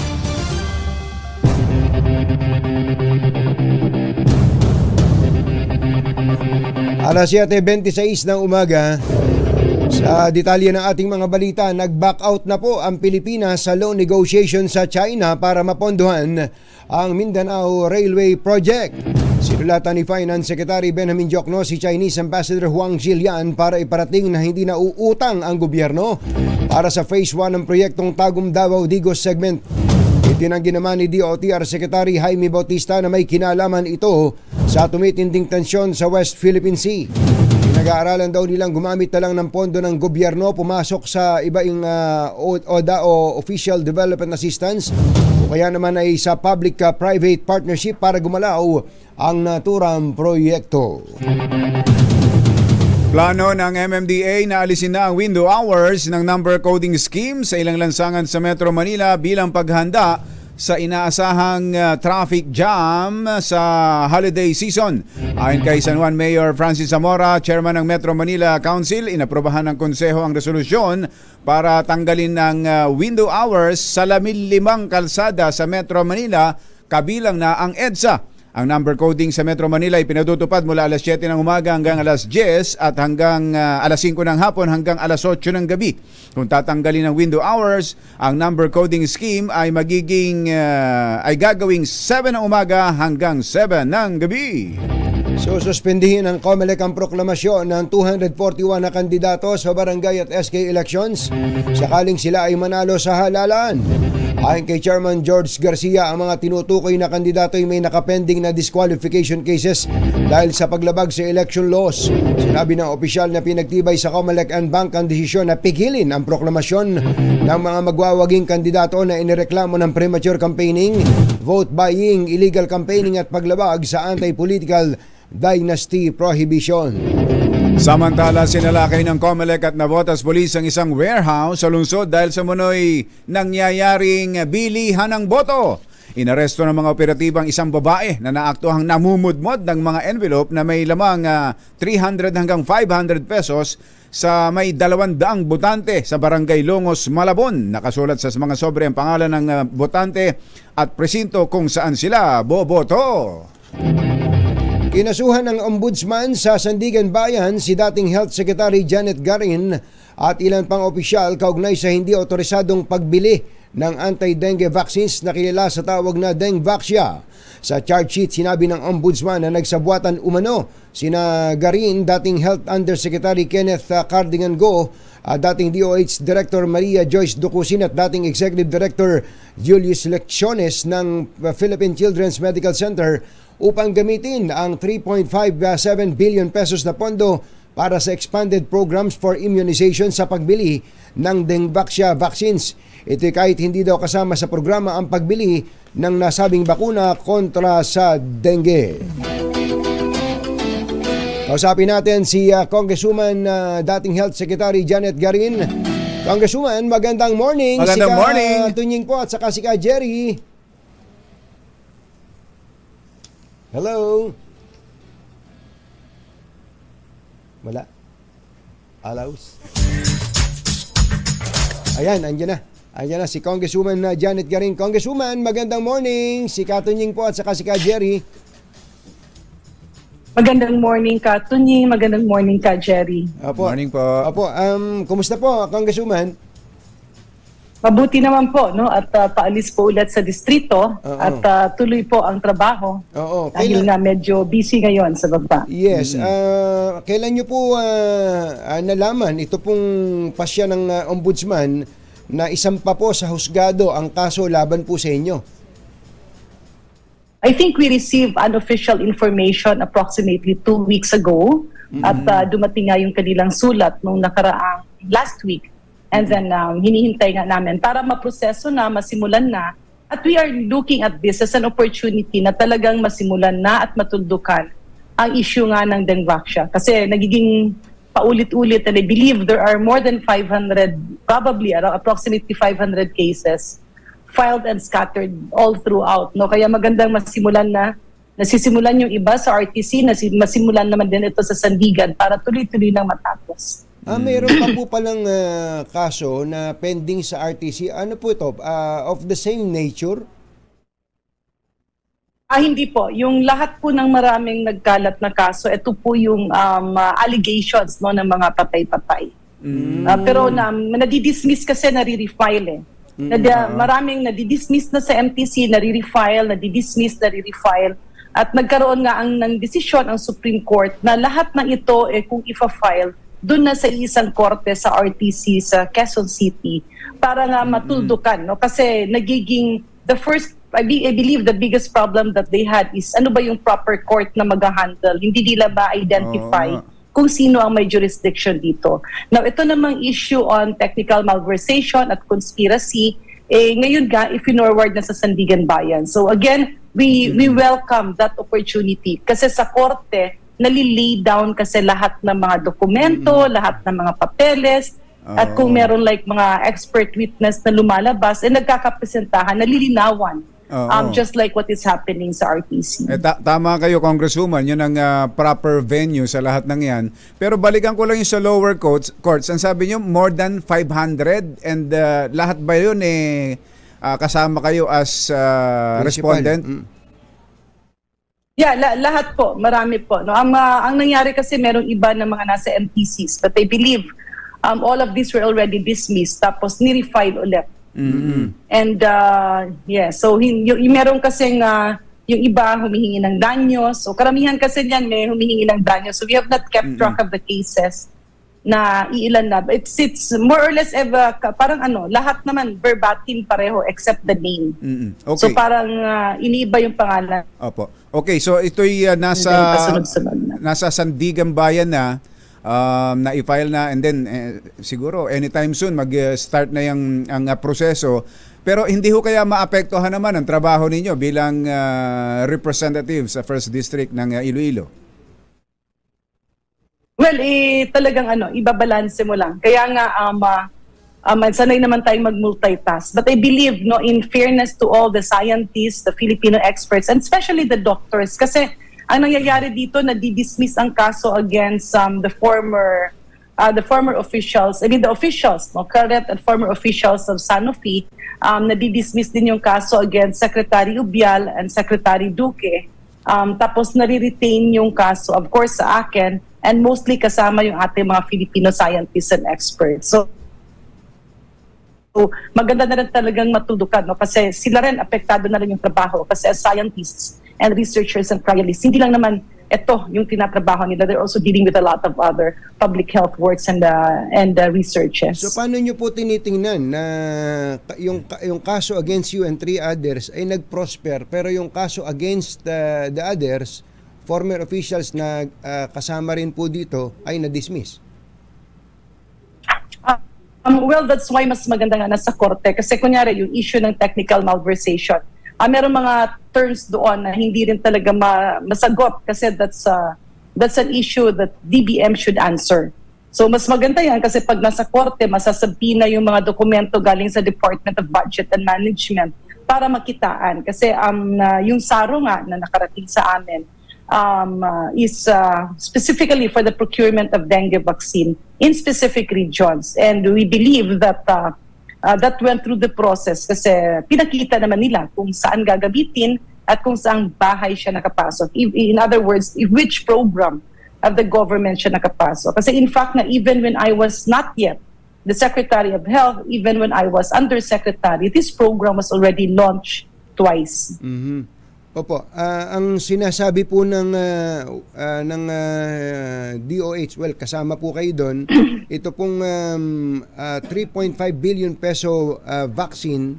Speaker 1: Alas 7:26 ng umaga. Sa detalye ng ating mga balita, nag-back out na po ang Pilipinas sa loan negotiation sa China para mapondohan ang Mindanao Railway Project. Sinulatan ni Finance Secretary Benjamin Diokno si Chinese Ambassador Huang Zhilian para iparating na hindi na uutang ang gobyerno para sa Phase 1 ng proyektong Tagum Davao-Digos segment. Itinanggi naman ni DOTR Secretary Jaime Bautista na may kinalaman ito sa tumitinding tensyon sa West Philippine Sea. Nag-aaralan daw nilang gumamit na lang ng pondo ng gobyerno pumasok sa ibaing ODA o Official Development Assistance o kaya naman ay sa public-private partnership para gumalaw ang naturang proyekto.
Speaker 3: Plano ng MMDA na alisin na ang window hours ng number coding scheme sa ilang lansangan sa Metro Manila bilang paghanda sa inaasahang traffic jam sa holiday season. Ayon kay San Juan Mayor Francis Zamora, chairman ng Metro Manila Council, inaprobahan ng konseho ang resolusyon para tanggalin ng window hours sa 15 kalsada sa Metro Manila, kabilang na ang EDSA. Ang number coding sa Metro Manila ay pinatutupad mula alas 7 ng umaga hanggang alas 10 at hanggang alas 5 ng hapon hanggang alas 8 ng gabi. Kung tatanggalin ng window hours, ang number coding scheme ay gagawing 7 ng umaga hanggang 7 ng gabi.
Speaker 1: Sususpendihin ng COMELEC ang proklamasyon ng 241 na kandidato sa barangay at SK elections sakaling sila ay manalo sa halalan. Ayon kay Chairman George Garcia, ang mga tinutukoy na kandidato ay may nakapending na disqualification cases dahil sa paglabag sa election laws. Sinabi ng opisyal na pinagtibay sa COMELEC and Bank ang desisyon na pigilin ang proklamasyon ng mga magwawaging kandidato na inireklamo ng premature campaigning, vote buying, illegal campaigning at paglabag sa anti-political dynasty prohibition.
Speaker 3: Samantala, sinalakay ng COMELEC at Navotas Police ang isang warehouse sa lungsod dahil sa munoy nangyayaring bilihan ng boto. Inaresto ng mga operatibang isang babae na naaktuhang namumudmod ng mga envelope na may lamang 300 hanggang 500 pesos sa may 200 botante sa Barangay Longos, Malabon. Nakasulat sa mga sobre ang pangalan ng botante at presinto kung saan sila boboto.
Speaker 1: Kinasuhan ng Ombudsman sa Sandigan Bayan si dating Health Secretary Janet Garin at ilan pang opisyal kaugnay sa hindi otorisadong pagbili ng anti-dengue vaccines na kilala sa tawag na Dengvaxia. Sa charge sheet, sinabi ng Ombudsman na nagsabwatan umano sina Garin, dating Health Undersecretary Kenneth Cardigan Go, dating DOH Director Maria Joyce Ducusin at dating Executive Director Julius Lecciones ng Philippine Children's Medical Center upang gamitin ang 3.57 billion pesos na pondo para sa expanded programs for immunization sa pagbili ng Dengvaxia vaccines. Ito kahit hindi daw kasama sa programa ang pagbili ng nasabing bakuna kontra sa dengue. Kausapin natin si Congresswoman dating Health Secretary Janet Garin. Congresswoman, magandang morning.
Speaker 3: Magandang morning.
Speaker 1: Tunying po at saka si Jerry. Hello? Wala. Alaus. Ayan, andyan na. Andyan na si Congresswoman Janet Garing. Congresswoman, magandang morning. Si Katunying po at saka si Ka Jerry.
Speaker 10: Magandang morning Ka Tunying, magandang morning Ka Jerry.
Speaker 1: Opo.
Speaker 3: Morning po.
Speaker 1: Opo, kumusta po, Congresswoman?
Speaker 10: Mabuti naman po, no? At paalis po ulit sa distrito at tuloy po ang trabaho.
Speaker 1: Oo.
Speaker 10: Dahil nga medyo busy ngayon sa baba.
Speaker 1: Yes. Kailan nyo po nalaman ito pong pasya ng ombudsman na isampa po sa husgado ang kaso laban po sa inyo?
Speaker 10: I think we received unofficial information approximately 2 weeks ago at dumating nga yung kanilang sulat nung nakaraang last week. And then hinihintay nga namin para maproseso na, masimulan na. At we are looking at this as an opportunity na talagang masimulan na at matuldukan ang issue nga ng Dengvaxia. Kasi nagiging paulit-ulit and I believe there are more than 500, probably approximately 500 cases filed and scattered all throughout. No? Kaya magandang masimulan na. Nasisimulan yung iba sa RTC, masimulan naman din ito sa Sandigan para tuloy-tuloy nang matapos.
Speaker 1: Mayroon pa po palang kaso na pending sa RTC. Ano po ito? Of the same nature?
Speaker 10: Hindi po. Yung lahat po ng maraming nagkalat na kaso, ito po yung allegations, no, ng mga patay-patay. Pero nadidismiss kasi, nare-refile eh. Maraming nadidismiss na sa MTC, nare-refile, nadidismiss, nare-refile. At nagkaroon nga ng desisyon ang Supreme Court na lahat ng ito, kung ifa-file, doon na sa isang korte sa RTC sa Quezon City para nga matuldukan. No? Kasi nagiging the first, I believe the biggest problem that they had is ano ba yung proper court na mag-handle. Hindi nila ma-identify kung sino ang may jurisdiction dito. Now, ito namang issue on technical malversation at conspiracy, ngayon nga, if-forward na sa Sandigan Bayan. So again, we welcome that opportunity kasi sa korte, nalilay down kasi lahat ng mga dokumento, lahat ng mga papeles, at kung meron like mga expert witness na lumalabas, nagkakapresentahan, nalilinawan. Just like what is happening sa RTC.
Speaker 3: Tama kayo, Congresswoman, yun ang proper venue sa lahat ng yan. Pero balikan ko lang yung sa lower courts. Ang sabi nyo, more than 500 and lahat ba yun kasama kayo as respondent?
Speaker 10: Yeah, lahat po, marami po. No? Ang nangyari kasi merong iba na mga nasa MTCs, but I believe all of these were already dismissed, tapos ni-refile ulit. And so meron kasing yung iba humihingi ng danyo. So karamihan kasi niyan may humihingi ng danyo. So we have not kept track of the cases na iilan na. It's more or less parang lahat naman verbatim pareho except the name.
Speaker 3: Okay.
Speaker 10: So parang iniiba yung pangalan.
Speaker 3: Opo. Okay, so ito'y nasa Sandigan Bayan na na-file na and then siguro anytime soon mag-start na ang proseso. Pero hindi ho kaya maapektuhan naman ang trabaho ninyo bilang representative sa First District ng Iloilo?
Speaker 10: Well, talagang ibabalanse mo lang. Kaya nga sanay naman tayong mag-multitask. But I believe, no, in fairness to all the scientists, the Filipino experts, and especially the doctors, kasi ang nangyayari dito, nadidismiss ang kaso against the former officials, the officials, no, current and former officials of Sanofi, nadidismiss din yung kaso against Secretary Ubial and Secretary Duque. Tapos nare-retain yung kaso, of course, sa akin, and mostly kasama yung ating mga Filipino scientists and experts. So maganda na rin talagang matuldukan, no? Kasi sila rin, apektado na rin yung trabaho. Kasi as scientists and researchers and trialists, hindi lang naman ito yung tinatrabaho nila. They're also dealing with a lot of other public health works and researches.
Speaker 1: So paano nyo po tinitingnan na yung kaso against you and 3 others ay nag-prosper, pero yung kaso against the others, former officials na kasama rin po dito, ay na-dismiss?
Speaker 10: Well, that's why mas maganda nga nasa korte. Kasi kunyari, yung issue ng technical malversation, meron mga terms doon na hindi rin talaga masagot kasi that's an issue that DBM should answer. So mas maganda yan kasi pag nasa korte, masasabi na yung mga dokumento galing sa Department of Budget and Management para makitaan. Kasi yung SARO nga na nakarating sa amin is specifically for the procurement of dengue vaccine in specific regions. And we believe that that went through the process kasi pinakita naman nila kung saan gagamitin at kung saan bahay siya nakapasok. In other words, which program of the government siya nakapasok. Kasi in fact, na even when I was not yet the Secretary of Health, even when I was Undersecretary, this program was already launched twice.
Speaker 1: Opo, ang sinasabi po ng DOH, well, kasama po kayo doon, ito pong 3.5 billion peso vaccine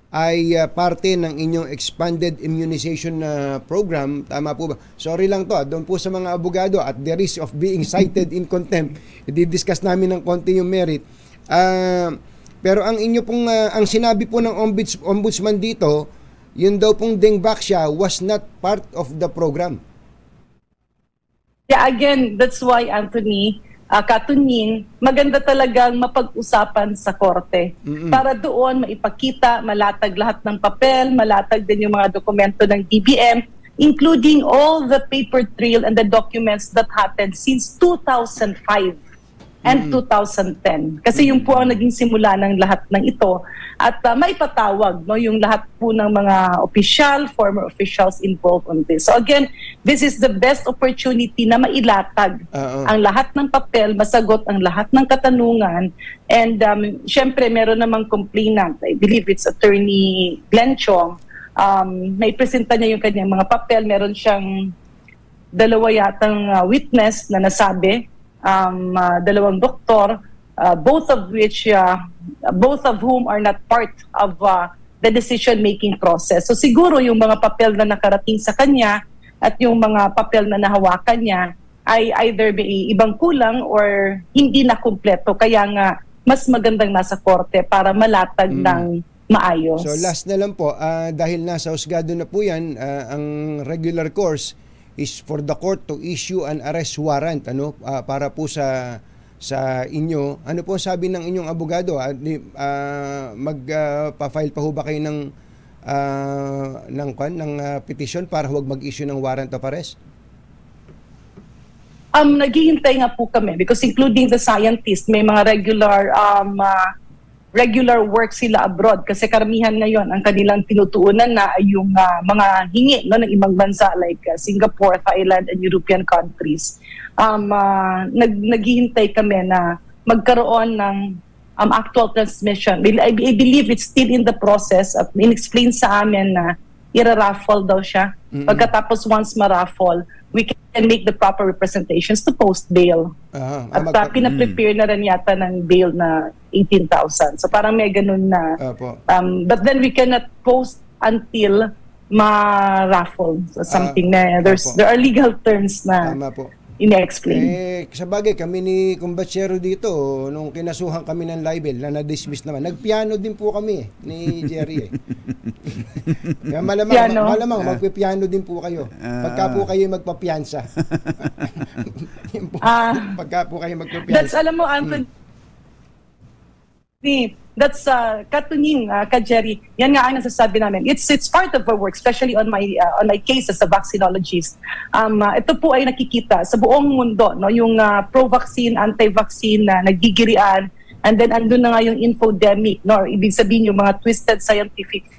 Speaker 1: ay parte ng inyong expanded immunization program. Tama po ba? Sorry lang to, doon po sa mga abogado at the risk of being cited in contempt, i-discuss namin ng konti yung merit. Pero ang inyo pong, ang sinabi po ng ombudsman dito, yun daw pong Dengvaxia was not part of the program.
Speaker 10: Yeah, again, that's why, Anthony, Katunin, maganda talagang mapag-usapan sa korte. Para doon maipakita, malatag lahat ng papel, malatag din yung mga dokumento ng DBM, including all the paper trail and the documents that happened since 2005 and 2010. Kasi yung po ang naging simula ng lahat ng ito. At maipatawag yung lahat po ng mga official, former officials involved on this. So again, this is the best opportunity na mailatag ang lahat ng papel, masagot ang lahat ng katanungan. And syempre, meron namang complainant. I believe it's Attorney Glenn Chong. May presenta niya yung kanyang mga papel. Meron siyang dalawa yatang witness na nasabi, dalawang doktor, both of whom are not part of the decision-making process. So siguro yung mga papel na nakarating sa kanya at yung mga papel na nahawakan niya ay either may ibang kulang or hindi na kumpleto. Kaya nga, mas magandang nasa korte para malatag ng maayos.
Speaker 1: So last na lang po, dahil nasa husgado na po yan, ang regular course is for the court to issue an arrest warrant para po sa inyo. Ano po sabi ng inyong abogado? Magpa-file pa ho ba kayo ng petition para huwag mag-issue ng warrant of arrest?
Speaker 10: Naghihintay nga po kami because including the scientists, may mga regular work sila abroad kasi karamihan ngayon ang kanilang tinutuunan na ay yung mga hingi ng ibang bansa like Singapore, Thailand, and European countries. Naghihintay kami na magkaroon ng actual transmission. I believe it's still in the process at in-explain sa amin na ira-raffle daw siya. Pagkatapos once ma-raffle, we can make the proper representations to post bail. At pinaprepare na rin yata ng bail na 18,000. So parang may ganun na. But then we cannot post until ma-raffle. So something na there are legal terms na ina-explain.
Speaker 1: Sa bagay, kami ni Kumbatsero dito, nung kinasuhan kami ng libel na na-dismiss naman, nagpiano din po kami ni Jerry. Malamang magpipiano din po kayo. Pagka po kayo magpapiansa. Pagka po kayo magpapiansa.
Speaker 10: That's, alam mo, Anthony, that's Katunin, Jerry. Yan nga ang nasasabi namin. It's part of our work, especially on my case as a vaccinologist. Ito po ay nakikita sa buong mundo, no, yung pro-vaccine, anti-vaccine na nagigirian, and then andun na nga yung infodemic, no, ibig sabihin yung mga twisted scientific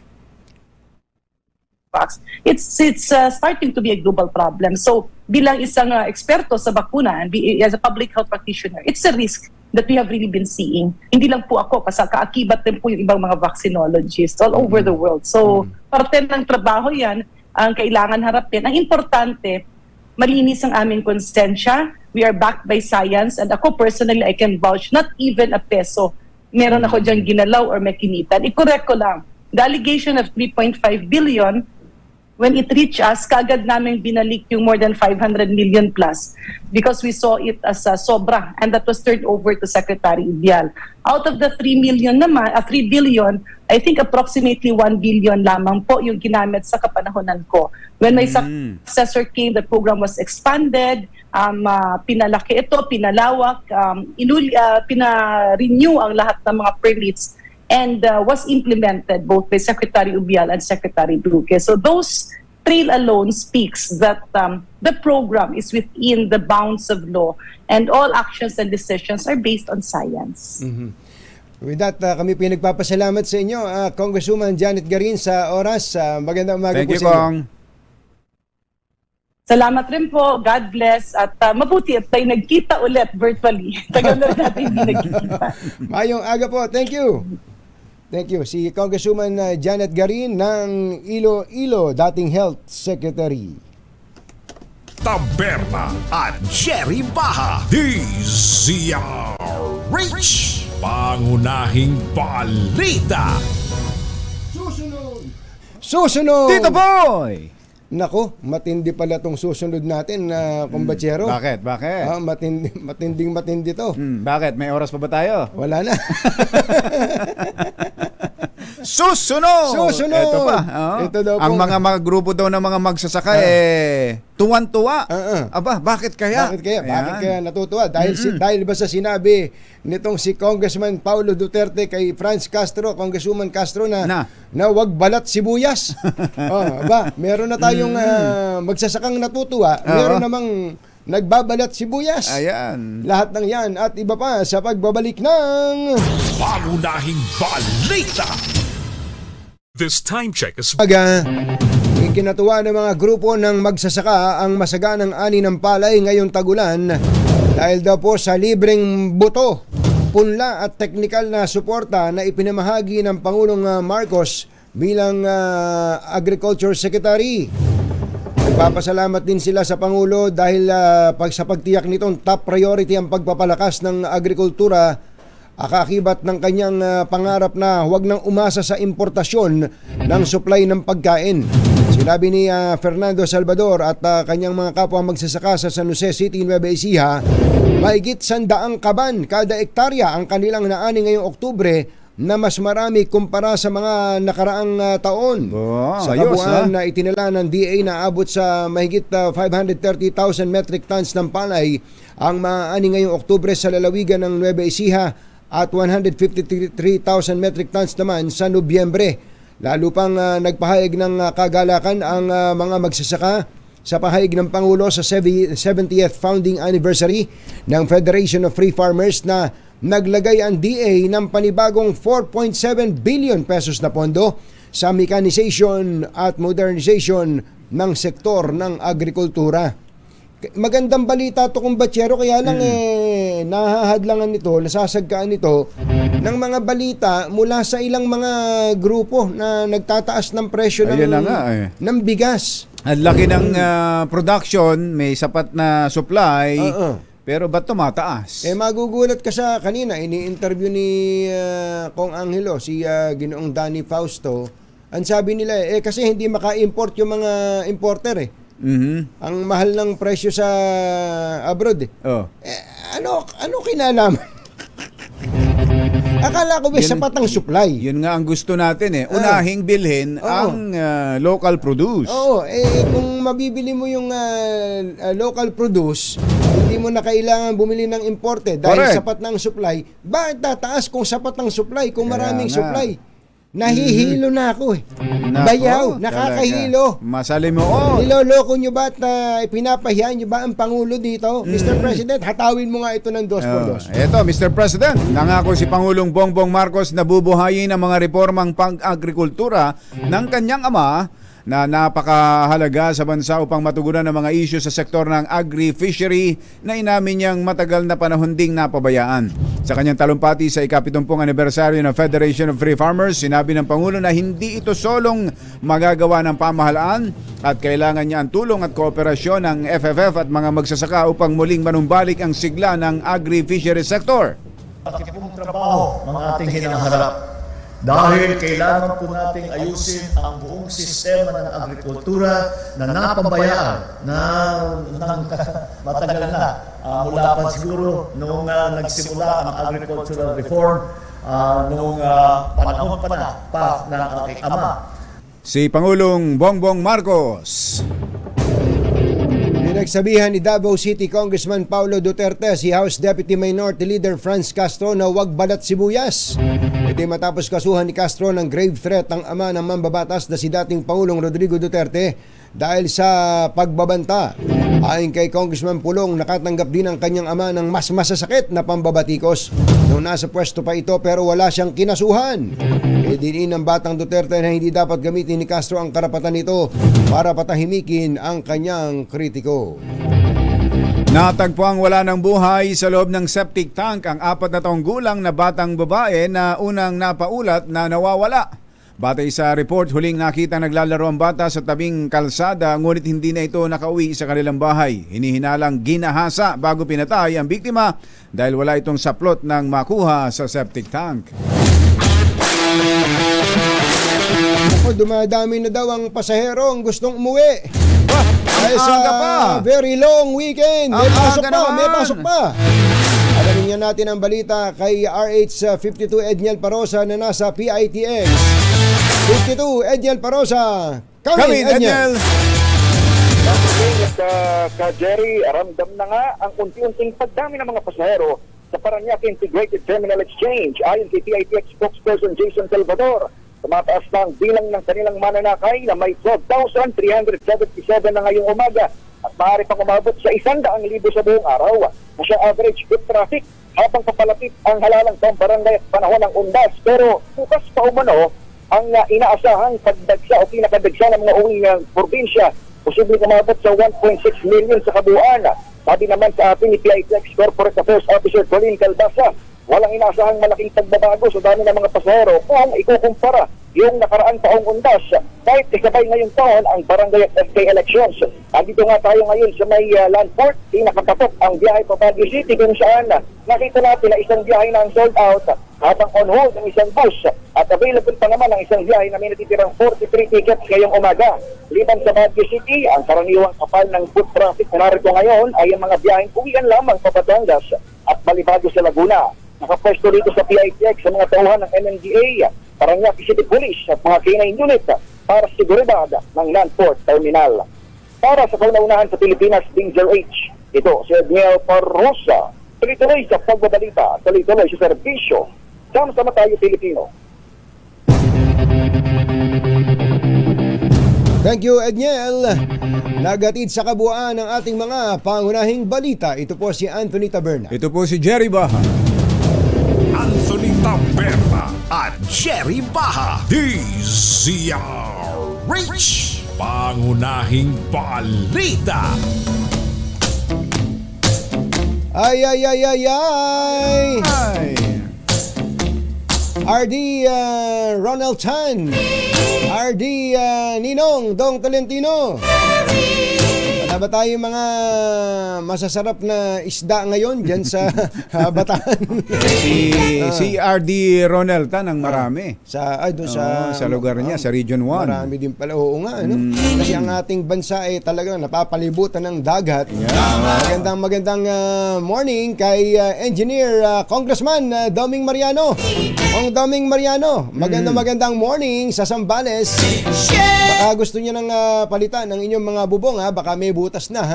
Speaker 10: facts. It's starting to be a global problem. So bilang isang eksperto sa bakuna and as a public health practitioner, it's a risk that we have really been seeing. Hindi lang po ako, kasi kaakibat din po yung ibang mga vaccinologists all over the world. So, parte ng trabaho yan, ang kailangan harapin. Ang importante, malinis ang aming konsensya. We are backed by science. And ako personally, I can vouch, not even a peso. Meron ako dyan ginalaw or may kinitan. I-correct ko lang. The allegation of 3.5 billion, when it reached us, kaagad namin binalik yung more than 500 million plus because we saw it as sobra, and that was turned over to Secretary Ibial. Out of the 3 billion, I think approximately 1 billion lamang po yung ginamit sa kapanahonan ko. When my successor came, the program was expanded, pinalaki ito, pinalawak, pina-renew ang lahat ng mga permits. and was implemented both by Secretary Ubial and Secretary Duque. So those trail alone speaks that the program is within the bounds of law and all actions and decisions are based on science.
Speaker 1: With that, kami pinagpapasalamat sa inyo, Congresswoman Janet Garin, sa oras. Magandang umaga po sa inyo.
Speaker 3: Thank you, Kong.
Speaker 10: Salamat rin po. God bless. At mabuti at tayo nagkita ulit virtually. Tagal na natin hindi nagkita.
Speaker 1: Mayong aga po. Thank you. Thank you. Si Congresswoman Janet Garin ng Iloilo, dating Health Secretary.
Speaker 2: Taberna at Jerry Baha, DZRH, pangunahing balita.
Speaker 1: Susunod!
Speaker 3: Tito Boy!
Speaker 1: Nako, matindi pala tong susunod natin na kumbatsero.
Speaker 3: Bakit?
Speaker 1: Matinding-matindi to.
Speaker 3: Bakit? May oras pa ba tayo?
Speaker 1: Wala na.
Speaker 3: Susunod! Ito pa.
Speaker 1: Ito daw
Speaker 3: ang
Speaker 1: pong,
Speaker 3: mga grupo daw ng mga magsasaka tuwan-tuwa. Aba, bakit kaya?
Speaker 1: Bakit kaya natutuwa? Dahil ba sa sinabi nitong si Congressman Paulo Duterte kay Franz Castro, Congresswoman Castro na wag balat sibuyas. Meron na tayong magsasakang natutuwa. Meron namang nagbabalat sibuyas.
Speaker 3: Ayan.
Speaker 1: Lahat ng yan at iba pa sa pagbabalik ng
Speaker 2: Pangunahing balita. This time check is
Speaker 1: ikinatuwa ng mga grupo ng magsasaka ang masaganang ani ng palay ngayong tagulan dahil daw po sa libreng buto, punla at teknikal na suporta na ipinamahagi ng Pangulong Marcos bilang Agriculture Secretary. Nagpapasalamat din sila sa Pangulo dahil sa pagtiyak nitong top priority ang pagpapalakas ng agrikultura, akakibat ng kanyang pangarap na huwag nang umasa sa importasyon ng supply ng pagkain. Sinabi ni Fernando Salvador at kanyang mga kapwa magsasaka sa San Jose City, Nueva Ecija, mahigit 100 kaban kada ektarya ang kanilang naani ngayong Oktubre na mas marami kumpara sa mga nakaraang taon. Sa kabuuan na itinala ng DA na abot sa mahigit 530,000 metric tons ng palay ang maaani ngayong Oktubre sa lalawigan ng Nueva Ecija at 153,000 metric tons naman sa Nobyembre. Lalo pang nagpahayag ng kagalakan ang mga magsasaka sa pahayag ng Pangulo sa 70th founding anniversary ng Federation of Free Farmers na naglagay ang DA ng panibagong 4.7 billion pesos na pondo sa mechanization at modernization ng sektor ng agrikultura. Magandang balita to kumbatsero, kaya lang nahahadlangan nito, nasasagkaan nito ng mga balita mula sa ilang mga grupo na nagtataas ng presyo ng bigas.
Speaker 3: Ang laki ng production, may sapat na supply, pero ba't tumataas?
Speaker 1: Magugulat ka sa kanina, ini-interview ni Kong Angelo, si Ginoong Danny Fausto. Ang sabi nila, kasi hindi maka-import yung mga importer Ang mahal ng presyo sa abroad ano kinalaman? Akala ko may sapat ang supply.
Speaker 3: Yun nga ang gusto natin unahing bilhin ang local produce.
Speaker 1: Kung mabibili mo yung local produce, hindi mo na kailangan bumili ng imported dahil sapat ng supply. Bakit tataas kung sapat ng supply, kung maraming supply? Nahihilo na ako Bayaw, nakakahilo.
Speaker 3: Masali mo.
Speaker 1: Niloloko nyo ba at pinapahiya nyo ba ang Pangulo dito? Mr. President, hatawin mo nga ito ng 2x2.
Speaker 3: Ito, Mr. President, nangako si Pangulong Bongbong Marcos na bubuhayin ang mga reformang pang-agrikultura ng kanyang ama na napakahalaga sa bansa upang matugunan ang mga isyu sa sektor ng agri-fishery na inamin niyang matagal na panahon ding napabayaan. Sa kanyang talumpati sa ika-70 anibersaryo ng Federation of Free Farmers, sinabi ng Pangulo na hindi ito solong magagawa ng pamahalaan at kailangan niya ang tulong at kooperasyon ng FFF at mga magsasaka upang muling manumbalik ang sigla ng agri-fishery sector.
Speaker 11: Malaki pong trabaho mga ating hinaharap. Dahil kailangan po nating ayusin ang buong sistema ng agrikultura na napabayaan ng matagal na. Mula pa siguro noong nagsimula ang agricultural reform, noong panahon pa ng aking ama.
Speaker 3: Si Pangulong Bongbong Marcos.
Speaker 1: Pinagsabihan ni Davao City Congressman Paulo Duterte si House Deputy Minority Leader Franz Castro na huwag balat sibuyas. Ito matapos kasuhan ni Castro ng grave threat ang ama ng mambabatas na si dating Pangulong Rodrigo Duterte dahil sa pagbabanta. Ayon kay Congressman Pulong, nakatanggap din ang kanyang ama ng mas masasakit na pambabatikos noong nasa pwesto pa ito pero wala siyang kinasuhan. Diniin ng batang Duterte na hindi dapat gamitin ni Castro ang karapatan nito para patahimikin ang kanyang kritiko.
Speaker 3: Natagpuang wala ng buhay sa loob ng septic tank ang 4 na taong gulang na batang babae na unang napaulat na nawawala. Batay sa report, huling nakita naglalaro ang bata sa tabing kalsada ngunit hindi na ito nakauwi sa kanilang bahay. Hinihinalang ginahasa bago pinatay ang biktima dahil wala itong saplot ng makuha sa septic tank.
Speaker 1: Ako, dumadami na daw ang pasahero ang gustong umuwi. Dahil sa very long weekend. May pasok pa. Alamin niya natin ang balita kay RH52 Edniel Parosa na nasa PITX. 52 Edniel Parosa. Kami Edniel.
Speaker 12: Jerry, ramdam na nga ang unti-unting pagdami ng mga pasahero sa Parañaque Integrated Terminal Exchange. Ayon kay PITX spokesperson Jason Salvador, tumataas na ang bilang ng kanilang mananakay na may 12,377 na ngayong umaga at maaari pang umabot sa 100,000 sa buong araw na siya average foot traffic habang papalapit ang halalang pambarangay at panahon ng undas. Pero bukas pa umano ang inaasahang pagdagsa o pinakadagsa ng mga uwing ng probinsya, posibleng umabot sa 1.6 million sa kabuuan. Sabi naman sa atin ni PITX Corporate Affairs Officer Colin Calbasa, walang inaasahang malaking pagbabago sa dami ng mga pasahero kung ikukumpara yung nakaraang taong undas kahit isabay ngayong taon ang barangay at FK elections. Andito nga tayo ngayon sa may Landport, pinakatatok ang biyahe pa Baguio City kung saan nakita natin na isang biyahe na ang sold out habang on hold ang isang bus at available pa naman ang isang biyahe na may natitirang 43 tickets ngayong umaga. Liban sa Baguio City, ang karaniwang kapal ng foot traffic na narito ngayon ay ang mga biyaheng uwian lamang pa Batangas at Balibago sa Laguna. Nakapwesto dito sa PITX sa mga tauhan ng MMDA, Parañaque City Police at mga K9 unit para sa seguridad ng Landport Terminal. Para sa kauna-unahan sa Pilipinas, Danger H. Ito si Edniel Parrosa. Tuloy-tuloy sa pagbabalita, tuloy-tuloy sa serbisyo. Sama-sama tayo Pilipino.
Speaker 1: Thank you, Edniel. Nagatid sa kabuuan ng ating mga pangunahing balita. Ito po si Anthony Taberna.
Speaker 3: Ito po si Jerry Baha.
Speaker 2: Anthony Taberna at Jerry Baha. DZRH. Pangunahing balita.
Speaker 1: Ay. RD Ronald Chan, RD Ninong Dong Tolentino. Wala ba tayong mga masasarap na isda ngayon dyan sa Bataan?
Speaker 3: Si RD Ronald Tan ang marami.
Speaker 1: Doon sa
Speaker 3: lugar niya, sa Region 1.
Speaker 1: Marami din pala. Oo nga. Kasi ang ating bansa ay talagang napapalibutan ng dagat. Magandang morning kay Engineer Congressman Doming Mariano. Ang Doming Mariano, magandang morning sa Zambales. Baka gusto niya ng palitan ng inyong mga bubong baka may butas na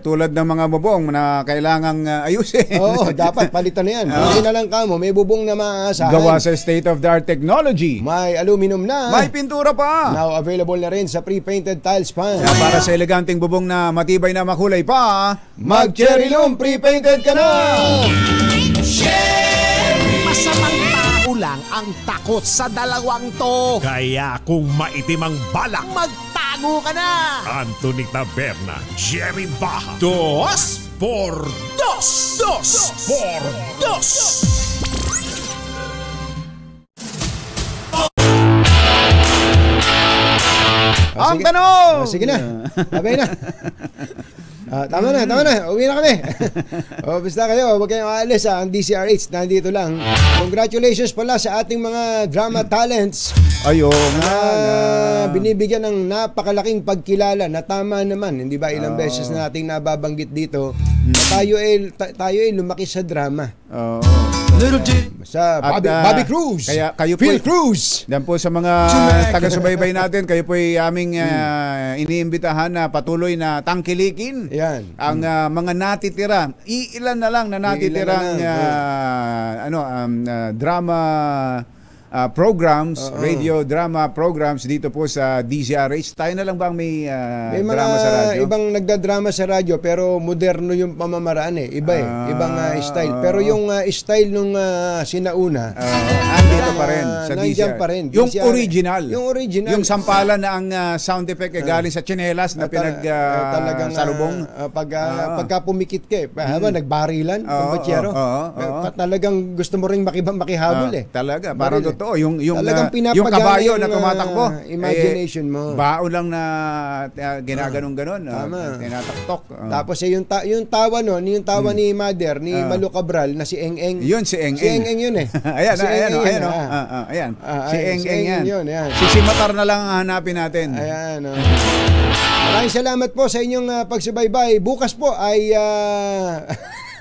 Speaker 3: tulad ng mga bubong na kailangang ayusin.
Speaker 1: Dapat palitan na yan. Hindi na lang kamo, may bubong na maaasahan.
Speaker 3: Gawa sa state-of-the-art technology.
Speaker 1: May aluminum na.
Speaker 3: May pintura pa.
Speaker 1: Now available na rin sa pre-painted tiles pan.
Speaker 3: Para sa eleganteng bubong na matibay na makulay pa,
Speaker 1: mag-Cherry Loom pre-painted ka na!
Speaker 2: Masamang tao lang ang takot sa dalawang to. Kaya kung maitim ang balak, magtago ka na. Anthony Taberna, Jerry Baha. 2 por 2. 2 por 2.
Speaker 3: Ang tanong!
Speaker 1: Sige na. Abay na. Tama na. Uwi na kami. Basta kayo, huwag kayong aalis. Ang DZRH, nandito lang. Congratulations pala sa ating mga drama talents. Binibigyan ng napakalaking pagkilala na tama naman. Hindi ba ilang beses na nating nababanggit dito Tayo ay lumaki sa drama.
Speaker 3: Oo.
Speaker 1: Sa Bobby Cruz.
Speaker 3: Kaya kayo po,
Speaker 1: Phil Cruz.
Speaker 3: Yan po sa mga taga-subaybay natin, kayo po ay aming iniimbitahan na patuloy na tangkilikin.
Speaker 1: Yan.
Speaker 3: Ang mga natitira, iilan na lang na natitirang drama programs, radio drama programs dito po sa DZRH. Tayo na lang bang may drama sa radyo?
Speaker 1: Ibang nagdadrama sa radyo pero moderno yung pamamaraan eh. Iba ibang style. Pero yung style nung sinauna,
Speaker 3: andito pa rin sa
Speaker 1: nandiyan pa rin.
Speaker 3: Yung original.
Speaker 1: Yung original.
Speaker 3: Yung sampalan na ang sound effect galing sa tsinelas na
Speaker 1: talagang
Speaker 3: salubong.
Speaker 1: Pagka pumikit ka habang nagbarilan, talagang gusto mo ring makihabol eh.
Speaker 3: Talaga, parang totoo. Yung
Speaker 1: kabayo
Speaker 3: na tumatakbo.
Speaker 1: Imagination mo.
Speaker 3: Baon lang na ginaganong-ganon. Tinataktok.
Speaker 1: Tapos yung tawa nun, yung tawa ni Mother, ni Malu Cabral na si Eng-Eng.
Speaker 3: Yun, si Eng-Eng.
Speaker 1: Si Eng-Eng yun eh.
Speaker 3: Ayan. Si Eng-Eng yan. Si Matar na lang ang hanapin natin.
Speaker 1: Ayan. Maraming salamat po sa inyong pagsubaybay. Bukas po ay...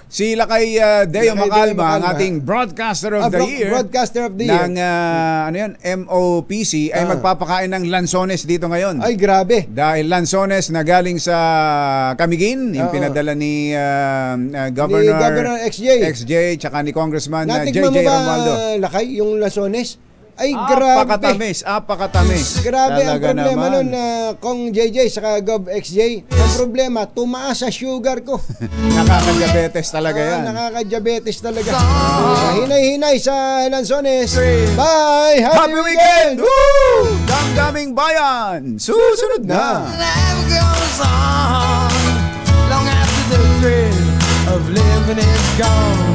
Speaker 3: Si Lakay Deo Macalma, ang ating Broadcaster of the Year.
Speaker 1: Broadcaster of the Year.
Speaker 3: Ng MOPC ay magpapakain ng lansones dito ngayon.
Speaker 1: Ay, grabe.
Speaker 3: Dahil lansones na galing sa Camiguin, yung pinadala ni Governor XJ, tsaka ni Congressman JJ Romualdo.
Speaker 1: Lakay, yung lansones? Ay, grabe.
Speaker 3: Apakatamis.
Speaker 1: Grabe ang problema nun, Kong JJ saka Gov XJ. Ang problema, tumaas sa sugar ko.
Speaker 3: Nakaka-diabetes talaga yan.
Speaker 1: Nakaka-diabetes talaga. Hinay-hinay sa Lanzones. Bye! Happy weekend!
Speaker 3: Woo! Damdaming bayan! Susunod na!
Speaker 13: Life goes on long after the thrill of living is gone.